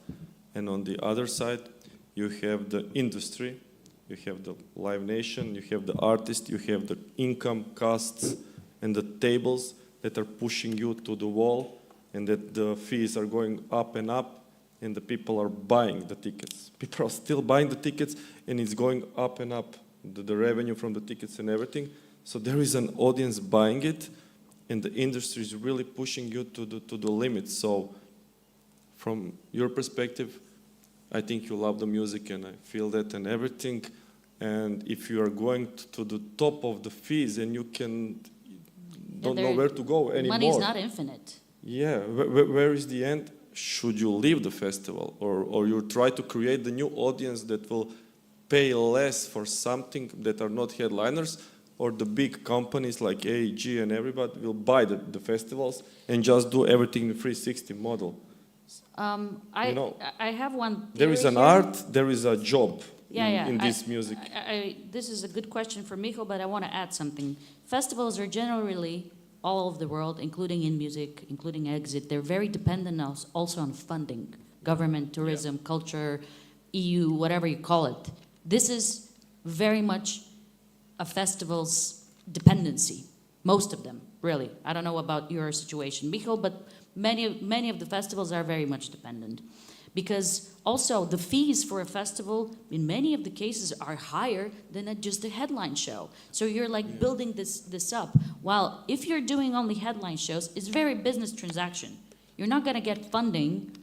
and on the other side you have the industry. You have the Live Nation, you have the artist, you have the income costs and the tables that are pushing you to the wall, and that the fees are going up and up, and the people are buying the tickets. People are still buying the tickets, and it's going up and up, the revenue from the tickets and everything. So there is an audience buying it, and the industry is really pushing you to the limit. So from your perspective, I think you love the music, and I feel that and everything. And if you are going to the top of the fees, and you don't know where to go anymore. Money's not infinite. Yeah, where is the end? Should you leave the festival, or you try to create the new audience that will pay less for something that are not headliners, or the big companies like AEG and everybody will buy the festivals and just do everything in 360 model? I, You know, I have one There is theory an here. art, there is a job in this music. This is a good question for Micho, but I want to add something. Festivals are generally all over the world, including in music, including Exit. They're very dependent also on funding, government, tourism, culture, EU, whatever you call it. This is very much a festival's dependency, most of them, really. I don't know about your situation, Micho, but many of the festivals are very much dependent. Because also the fees for a festival, in many of the cases, are higher than just a headline show. So you're like building this up. While if you're doing only headline shows, it's very business transaction. You're not gonna get funding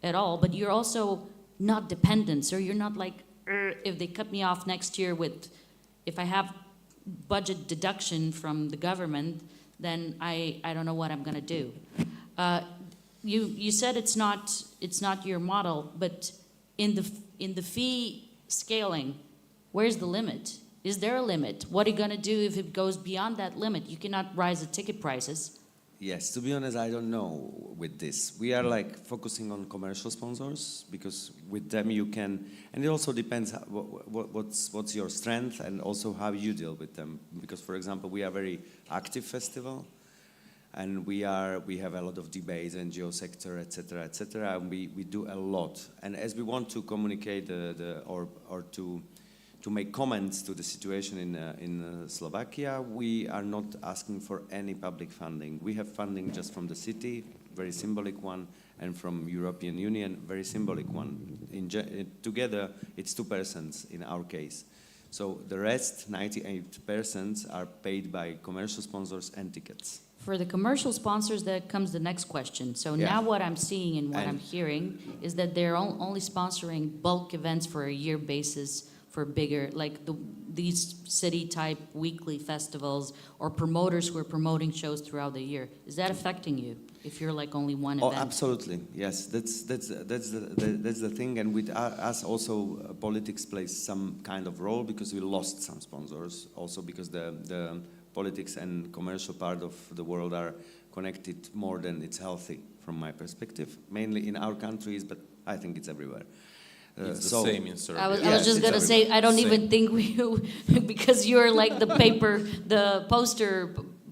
at all, but you're also not dependent. So you're not like, if they cut me off next year if I have budget deduction from the government, then I don't know what I'm gonna do. You said it's not your model, but in the fee scaling, where's the limit? Is there a limit? What are you gonna do if it goes beyond that limit? You cannot rise the ticket prices. Yes, to be honest, I don't know with this. We are like focusing on commercial sponsors because with them you can, and it also depends what's your strength and also how you deal with them. Because for example, we are a very active festival. And we have a lot of debates, NGO sector, etc., etc. And we do a lot. And as we want to communicate or to make comments to the situation in Slovakia, we are not asking for any public funding. We have funding just from the city, very symbolic one, and from European Union, very symbolic one. Together, it's 2% in our case. So the rest, 98%, are paid by commercial sponsors and tickets. For the commercial sponsors, that comes the next question. So Yeah. now what I'm seeing and what I'm hearing is that they're only sponsoring bulk events for a year basis for bigger, like these city-type weekly festivals, or promoters who are promoting shows throughout the year. Is that affecting you if you're like only one Oh, event? absolutely. Yes, that's the thing. And with us also, politics plays some kind of role because we lost some sponsors. Also because the politics and commercial part of the world are connected more than it's healthy, from my perspective. Mainly in our countries, but I think it's everywhere. It's the same in Serbia. I was Yes, just it's gonna say, I don't Same. even think because you're like the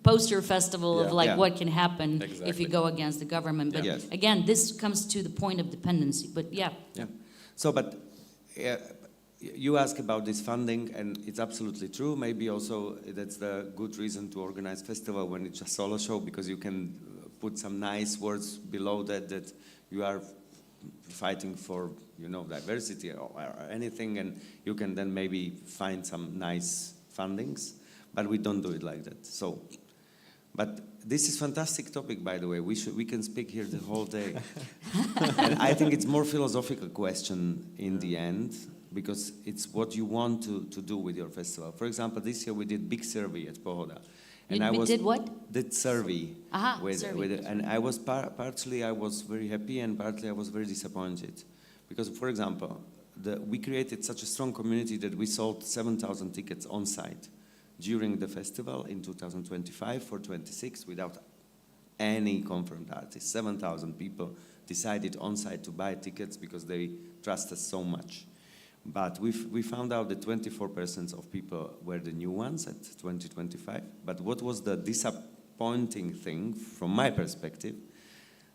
poster festival of Yeah. like Yeah. what can happen if Exactly. you go against the government. But Yes. again, this comes to the point of dependency. But yeah, Yeah. So, but you ask about this funding, and it's absolutely true. Maybe also that's the good reason to organize festival when it's a solo show, because you can put some nice words below that you are fighting for, diversity or anything, and you can then maybe find some nice fundings. But we don't do it like that. So, but this is fantastic topic, by the way. We can speak here the whole day. And I think it's more philosophical question in the end, because it's what you want to do with your festival. For example, this year we did big survey at Pohoda. you did what? Did survey. Aha, with, survey. with it. And I was partly I was very happy, and partly I was very disappointed. Because, for example, we created such a strong community that we sold 7,000 tickets on site during the festival in 2025 for 26 without any confirmed artists. 7,000 people decided on site to buy tickets because they trust us so much. But we found out that 24% of people were the new ones at 2025. But what was the disappointing thing from my perspective,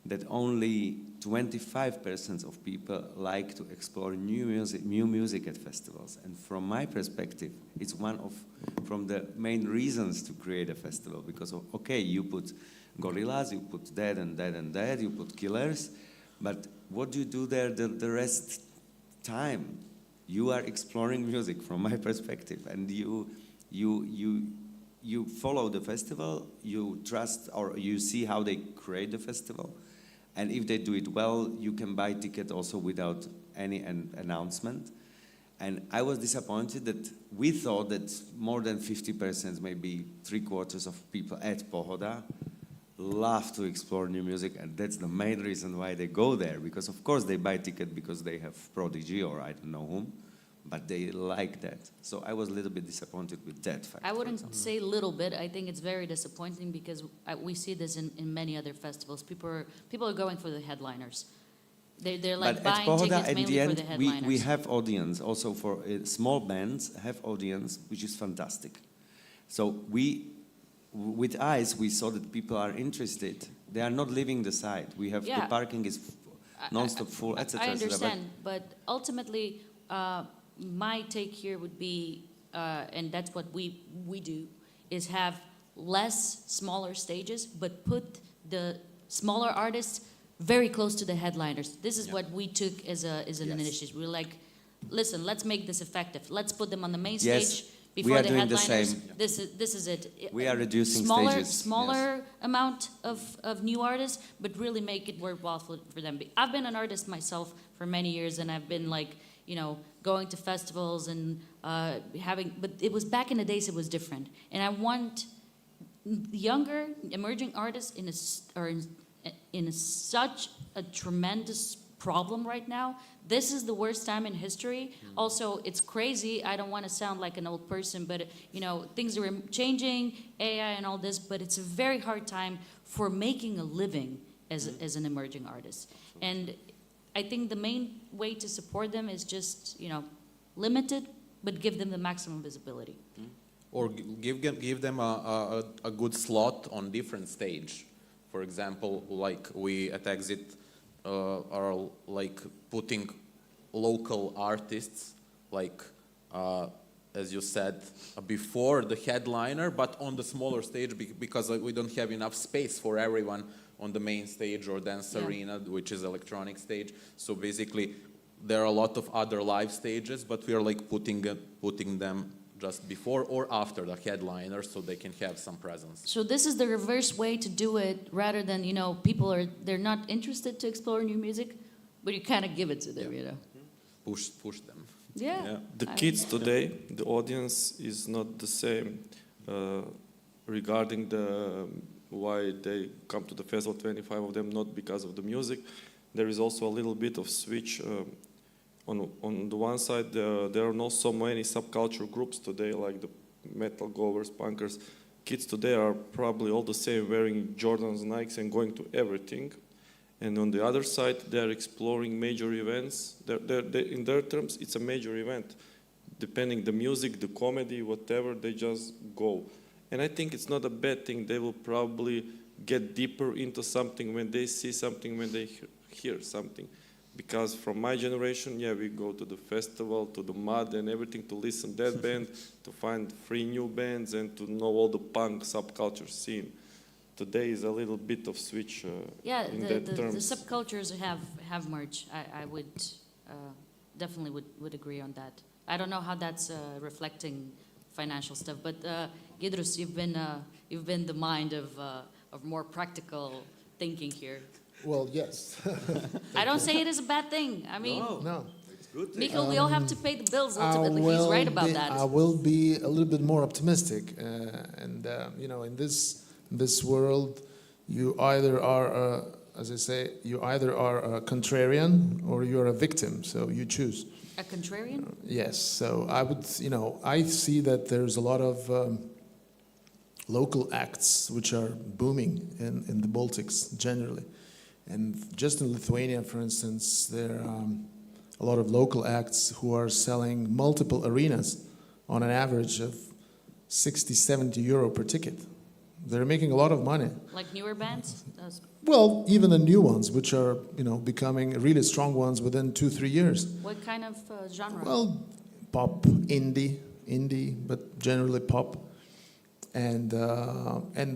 that only 25% of people like to explore new music at festivals. And from my perspective, it's from the main reasons to create a festival. Because, okay, you put gorillas, you put that and that and that, you put killers, but what do you do there the rest time? You are exploring music from my perspective, and you follow the festival, you trust, or you see how they create the festival, and if they do it well, you can buy ticket also without any announcement. And I was disappointed that we thought that more than 50%, maybe 3/4 of people at Pohoda love to explore new music, and that's the main reason why they go there, because of course they buy ticket because they have Prodigy or I don't know whom, but they like that. So I was a little bit disappointed with that fact. I wouldn't say little bit. I think it's very disappointing because we see this in many other festivals. People are going for the headliners. They're like but at buying Pohoda, tickets at mainly the for end, the headliners. we have audience also for small bands have audience, which is fantastic. So with eyes, we saw that people are interested. They are not leaving the site. We have Yeah. the parking is non-stop full, etc. I understand, but ultimately, my take here would be, and that's what we do, is have less smaller stages, but put the smaller artists very close to the headliners. This is what we took as an Yes. initiative. We're like, listen, let's make this effective. Let's put them on the main Yes, stage we before are the doing the headliners. same. This is it. We are reducing smaller, stages, Smaller amount of new artists, but really make it worthwhile for them. I've been an artist myself for many years, and I've been like, going to festivals and but it was back in the days, it was different. And I want younger, emerging artists in such a tremendous problem right now. This is the worst time in history. Also, it's crazy. I don't want to sound like an old person, but things are changing, AI and all this, but it's a very hard time for making a living as an emerging artist. And I think the main way to support them is just, limited, but give them the maximum visibility. Or give them a good slot on different stage. For example, like we at Exit are like putting local artists, like as you said, before the headliner, but on the smaller stage because we don't have enough space for everyone on the main stage or dance arena, which is electronic stage. So basically, there are a lot of other live stages, but we are like putting them just before or after the headliner, so they can have some presence. So this is the reverse way to do it, rather than, they're not interested to explore new music, but you kind of give it to them, Push them. Yeah. The kids today, the audience is not the same regarding why they come to the festival, 25 of them, not because of the music. There is also a little bit of switch. On the one side, there are not so many subculture groups today, like the metal goers, punkers. Kids today are probably all the same, wearing Jordans, Nikes, and going to everything. And on the other side, they're exploring major events. In their terms, it's a major event. Depending the music, the comedy, whatever, they just go. And I think it's not a bad thing. They will probably get deeper into something when they see something, when they hear something. Because from my generation, we go to the festival, to the mud and everything to listen to that band, to find 3 new bands and to know all the punk subculture scene. Today is a little bit of switch in that terms. The subcultures have merged. I would definitely would agree on that. I don't know how that's reflecting financial stuff, but Gidrus, you've been the mind of more practical thinking here. Well, yes. I don't say it is a bad thing. I mean, No. It's good. Mikhail, we all have to pay the bills ultimately. He's right about that. I will be a little bit more optimistic, and in this world, you either are, as I say, you either are a contrarian or you're a victim. So you choose. A contrarian? Yes. So I would, I see that there's a lot of local acts which are booming in the Baltics generally. And just in Lithuania, for instance, there are a lot of local acts who are selling multiple arenas on an average of 60, 70 euro per ticket. They're making a lot of money. Like newer bands? Well, even the new ones, which are, becoming really strong ones within 2-3 years. What kind of genre? Well, pop, indie, but generally pop. And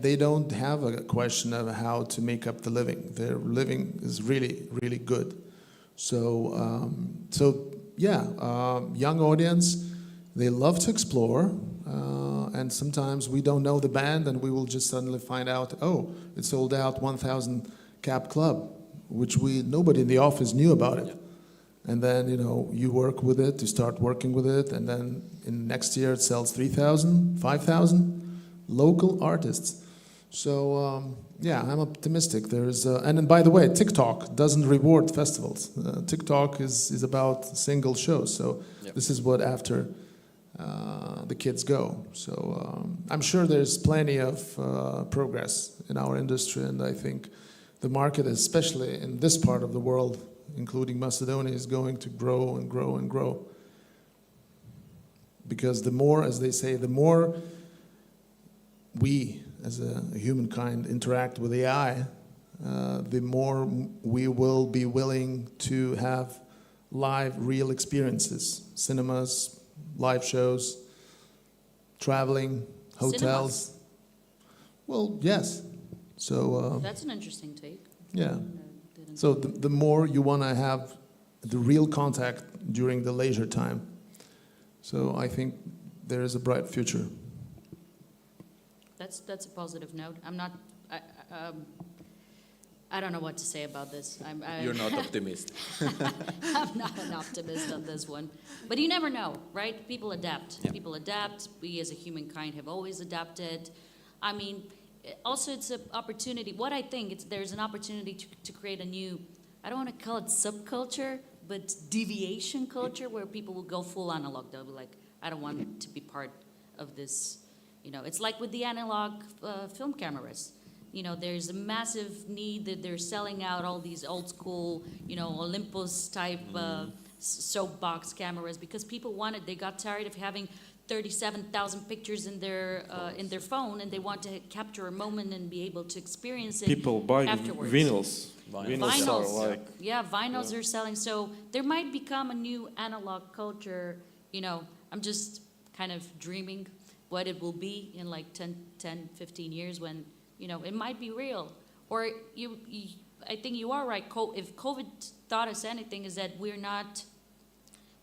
they don't have a question of how to make up the living. Their living is really, really good. So, young audience, they love to explore. And sometimes we don't know the band, and we will just suddenly find out, it sold out 1,000 cap club, which nobody in the office knew about it. Yeah. And then, you work with it, you start working with it, and then in next year it sells 3,000, 5,000. Local artists. So, I'm optimistic. And then, by the way, TikTok doesn't reward festivals. TikTok is about single shows. So This is what after the kids go. So I'm sure there's plenty of progress in our industry, and I think the market, especially in this part of the world, including Macedonia, is going to grow and grow and grow. Because the more, as they say, the more we, as a humankind, interact with AI, the more we will be willing to have live, real experiences. Cinemas, live shows, traveling, hotels. Cinemas. Well, yes. So that's an interesting take. Yeah. So the more you want to have the real contact during the leisure time. So I think there is a bright future. That's a positive note. I don't know what to say about this. You're not optimistic. I'm not an optimist on this one. But you never know, right? People adapt. Yeah. People adapt. We as a humankind have always adapted. I mean, also it's an opportunity. What I think, there's an opportunity to create a new, I don't want to call it subculture, but deviation culture where people will go full analog. They'll be like, I don't want to be part of this. It's like with the analog film cameras. There's a massive need that they're selling out all these old school, Olympus type soapbox cameras because people wanted, they got tired of having 37,000 pictures in their phone, and they want to capture a moment and be able to experience it People buying afterwards. vinyls. Vinyls. Vinyls. Are like Yeah, vinyls are selling. So there might become a new analog culture. You know, I'm just kind of dreaming what it will be in like 10, 15 years when, you know, it might be real. Or I think you are right. If COVID taught us anything, is that we're not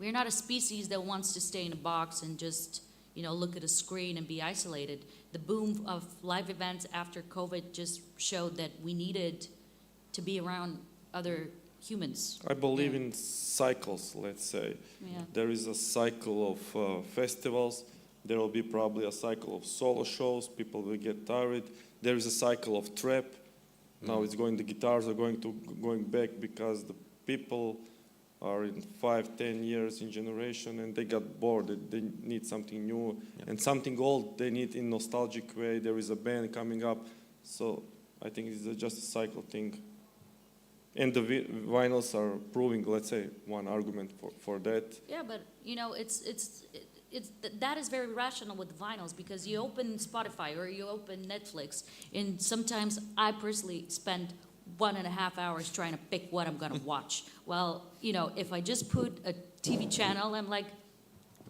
a species that wants to stay in a box and just, you know, look at a screen and be isolated. The boom of live events after COVID just showed that we needed to be around other humans. I believe Yeah. in cycles, let's say. Yeah. There is a cycle of festivals. There will be probably a cycle of solo shows. People will get tired. There is a cycle of trap. Now it's going. The guitars are going back because the people are in 5, 10 years in generation, and they got bored. They need something new and something old. They need in nostalgic way. There is a band coming up, so I think it's just a cycle thing. And the vinyls are proving, let's say, one argument for that. Yeah, but you know, that is very rational with vinyls, because you open Spotify or you open Netflix, and sometimes I personally spend 1.5 hours trying to pick what I'm gonna watch. Well, you know, if I just put a TV channel, I'm like,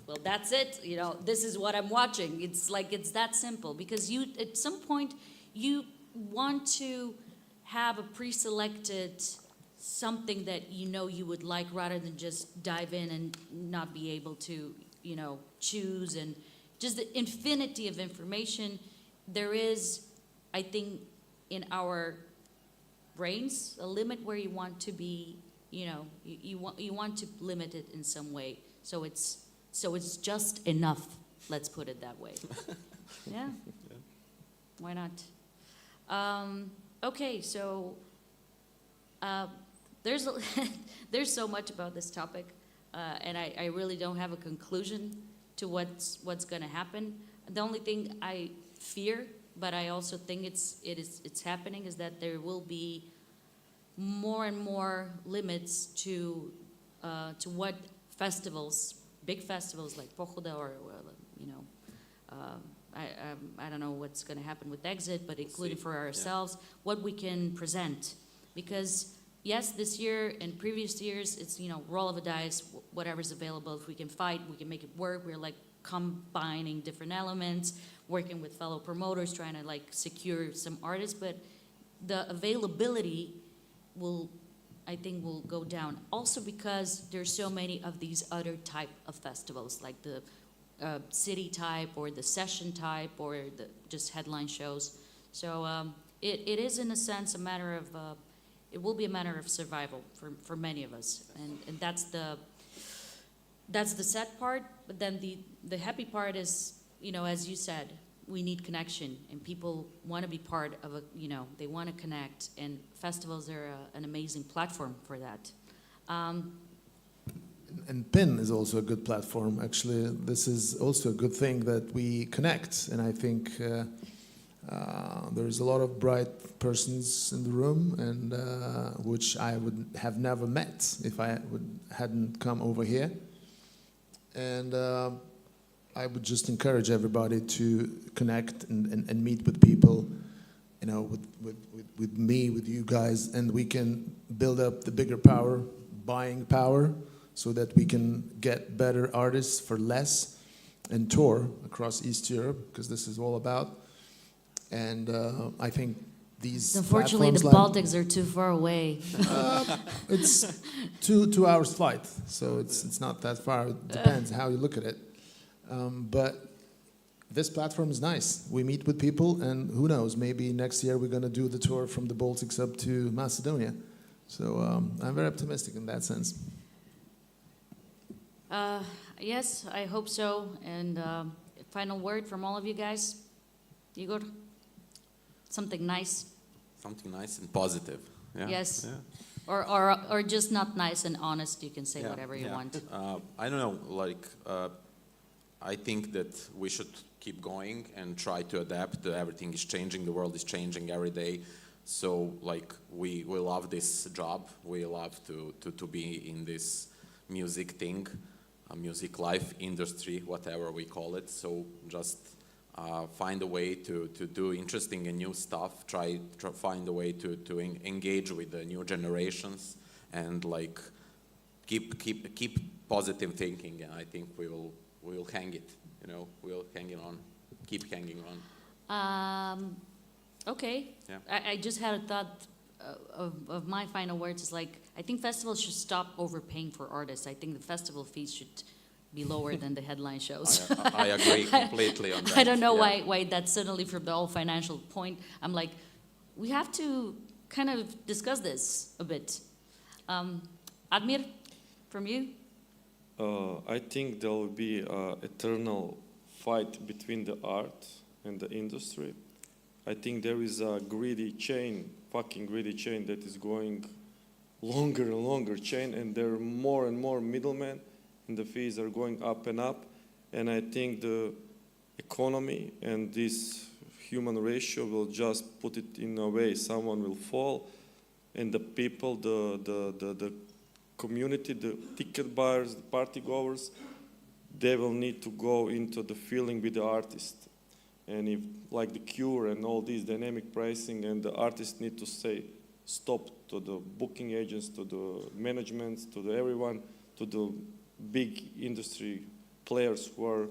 well, that's it. You know, this is what I'm watching. It's like, it's that simple, because you, at some point, you want to have a pre-selected something that you know you would like, rather than just dive in and not be able to, you know, choose. And just the infinity of information. There is, I think, in our brains a limit where you want to be, you know, you want to limit it in some way. So it's just enough. Let's put it that way. Yeah. Why not? Okay, so there's there's so much about this topic, and I really don't have a conclusion to what's going to happen. The only thing I fear, but I also think it's happening, is that there will be more and more limits to what festivals, big festivals like Pochoda, or you know, I don't know what's going to happen with Exit, but including for ourselves, what we can present. Because yes, this year and previous years, it's, you know, roll of a dice, whatever's available. If we can fight, we can make it work. We're like combining different elements, working with fellow promoters, trying to like secure some artists. But the availability I think will go down. Also because there's so many of these other type of festivals, like the city type or the session type or the just headline shows. So it is in a sense a matter of, it will be a matter of survival for many of us. And that's the sad part. But then the happy part is, you know, as you said, we need connection, and people want to be part of a, you know, they want to connect, and festivals are an amazing platform for that. And PIN is also a good platform. Actually, this is also a good thing that we connect. And I think there's a lot of bright persons in the room, and which I would have never met if I hadn't come over here. And I would just encourage everybody to connect and meet with people, you know, with me, with you guys, and we can build up the bigger power, buying power, so that we can get better artists for less and tour across East Europe, because this is all about. And I think these Unfortunately, the platforms Baltics are too far away. it's 2 hours flight, so it's not that far. It depends how you look at it. But this platform is nice. We meet with people, and who knows, maybe next year we're going to do the tour from the Baltics up to Macedonia. So I'm very optimistic in that sense. Yes, I hope so. And final word from all of you guys. Igor? Something nice? Something nice and positive. Yeah. Yes. Yeah. Or just not nice and honest. You can say Yeah, whatever you yeah. want. I don't know, like, I think that we should keep going and try to adapt. Everything is changing, the world is changing every day. So, like, we love this job. We love to be in this music thing. music life industry, whatever we call it. So just find a way to do interesting and new stuff. Try find a way to engage with the new generations, and like keep positive thinking. And I think we will hang it. You know, we'll hang it on. Keep hanging on. Okay. Yeah. I just had a thought of my final words is like, I think festivals should stop overpaying for artists. I think the festival fees should be lower than the headline shows. I agree completely on that. I don't know Yeah. why that's suddenly from the whole financial point. I'm like, we have to kind of discuss this a bit. Admir, from you? I think there will be an eternal fight between the art and the industry. I think there is a greedy chain, fucking greedy chain that is going longer and longer chain, and there are more and more middlemen, and the fees are going up and up. And I think the economy and this human ratio will just put it in a way. Someone will fall, and the people, the community, the ticket buyers, the party goers, they will need to go into the feeling with the artist. And if, like the Cure and all these dynamic pricing, and the artists need to say stop to the booking agents, to the managements, to the everyone, to the big industry players who are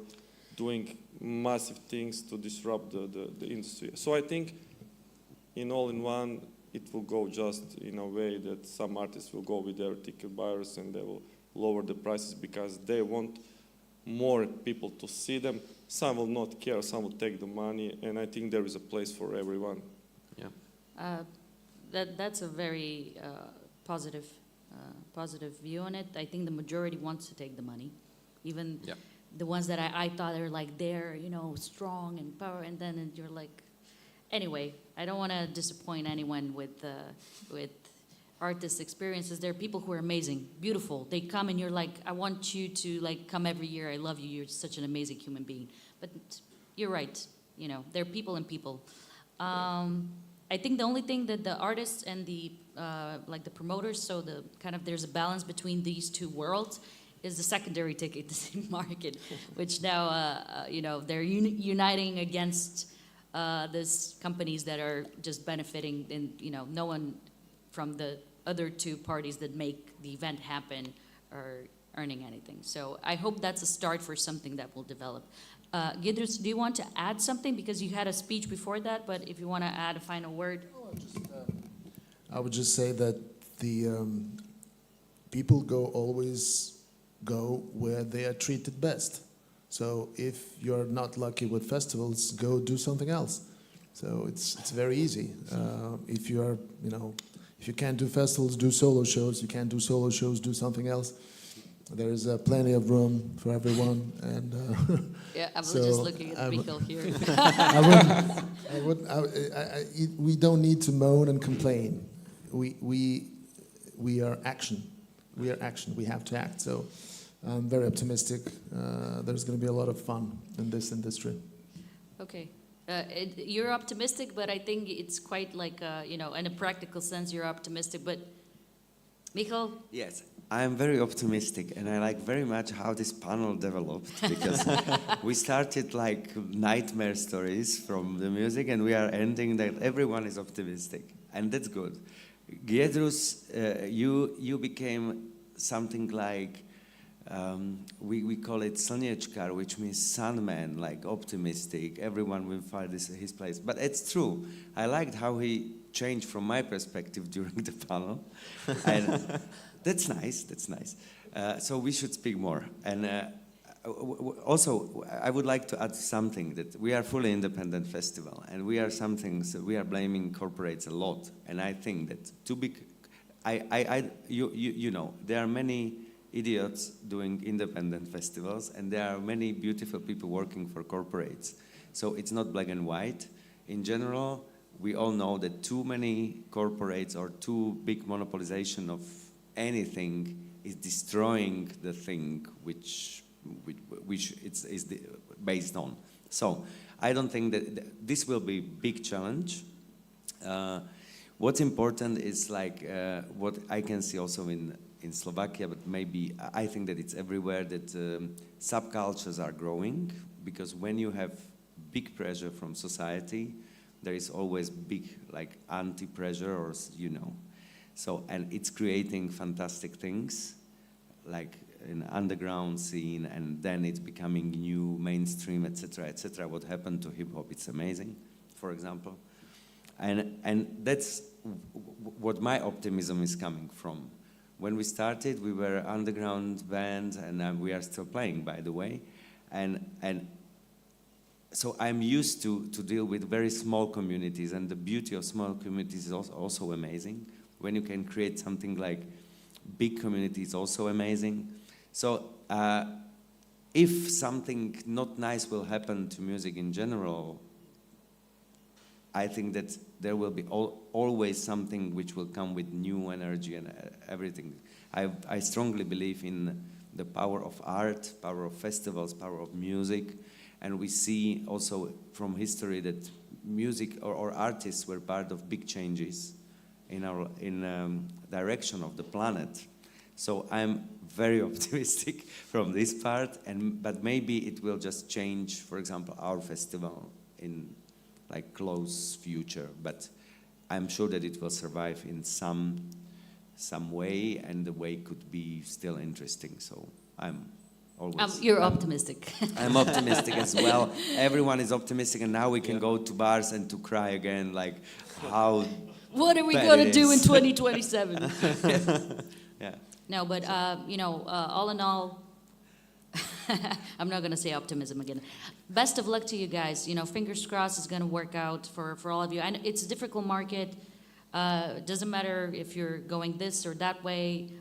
doing massive things to disrupt the industry. So I think in all in one, it will go just in a way that some artists will go with their ticket buyers and they will lower the prices because they want more people to see them. Some will not care, some will take the money, and I think there is a place for everyone. Yeah. That's a very positive view on it. I think the majority wants to take the money, even Yeah. the ones that I thought are like they're strong and power, and then you're like, anyway. I don't want to disappoint anyone with artist experiences. There are people who are amazing, beautiful. They come and you're like, I want you to like come every year. I love you. You're such an amazing human being. But you're right. There are people and people. I think the only thing that the artists and the like the promoters, so the kind of there's a balance between these two worlds, is the secondary ticketing market, which now they're uniting against these companies that are just benefiting, and no one from the other two parties that make the event happen are earning anything. So I hope that's a start for something that will develop. Giedrius, do you want to add something? Because you had a speech before that, but if you want to add a final word. I would just say that the people always go where they are treated best. So if you're not lucky with festivals, go do something else. So it's very easy. If you can't do festivals, do solo shows. You can't do solo shows, do something else. There is plenty of room for everyone. And Yeah, I was so just looking at Michael here. we don't need to moan and complain. We are action. We are action. We have to act. So I'm very optimistic. There's going to be a lot of fun in this industry. Okay. You're optimistic, but I think it's quite like, in a practical sense, you're optimistic. But, Michael? Yes, I am very optimistic, and I like very much how this panel developed, because we started like nightmare stories from the music, and we are ending that everyone is optimistic, and that's good. Giedrius, you became something like, we call it Slniečkar, which means sunman, like optimistic. Everyone will find his place. But it's true. I liked how he changed from my perspective during the panel. And that's nice, that's nice. So we should speak more. And also, I would like to add something, that we are fully independent festival, and we are we are blaming corporates a lot. And I think that too big, there are many idiots doing independent festivals, and there are many beautiful people working for corporates. So it's not black and white. In general, we all know that too many corporates or too big monopolization of anything is destroying the thing which it's based on. So I don't think that this will be a big challenge. What's important is like what I can see also in in Slovakia, but maybe I think that it's everywhere, that subcultures are growing, because when you have big pressure from society, there is always big like anti-pressure, or you know. So, and it's creating fantastic things, like an underground scene, and then it's becoming new mainstream, etc., etc. What happened to hip hop? It's amazing, for example, and that's what my optimism is coming from. When we started, we were an underground band, and we are still playing, by the way, and so I'm used to deal with very small communities, and the beauty of small communities is also amazing. When you can create something like big communities, is also amazing. So if something not nice will happen to music in general, I think that there will be always something which will come with new energy and everything. I strongly believe in the power of art, power of festivals, power of music. And we see also from history that music or artists were part of big changes in direction of the planet. So I'm very optimistic from this part, but maybe it will just change, for example, our festival in like close future. But I'm sure that it will survive in some way, and the way could be still interesting. So I'm always. You're optimistic. I'm optimistic as well. Everyone is optimistic, and now we can go to bars and to cry again, like how. What are we bad going to it do in is. 2027? Yeah. No, but all in all, I'm not going to say optimism again. Best of luck to you guys. Fingers crossed it's going to work out for all of you. And it's a difficult market. Doesn't matter if you're going this or that way.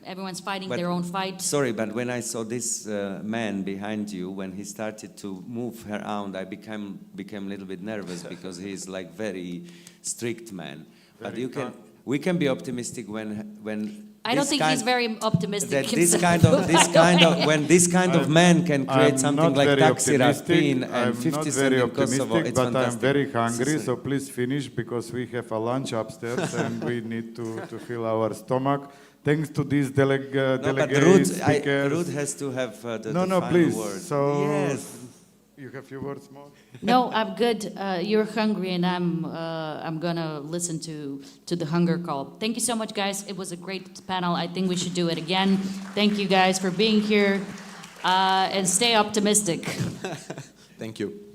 Everyone's fighting But their own fight. Sorry, but when I saw this man behind you, when he started to move around, I became a little bit nervous, because he's like very strict man. But we can be optimistic when. I don't think he's very optimistic That himself. when this kind of man can create something like Taxi Rapin and I'm 50 not Cent very in Kosovo, optimistic, it's but I'm fantastic. very hungry, so please finish, because we have a lunch upstairs and we need to fill our stomach. Thanks to these No, but delegates, speakers. Ruud has to have the No, final please. word. So Yes. you have few words more? No, I'm good. You're hungry, and I'm gonna listen to the hunger call. Thank you so much, guys. It was a great panel. I think we should do it again. Thank you guys for being here, and stay optimistic. Thank you.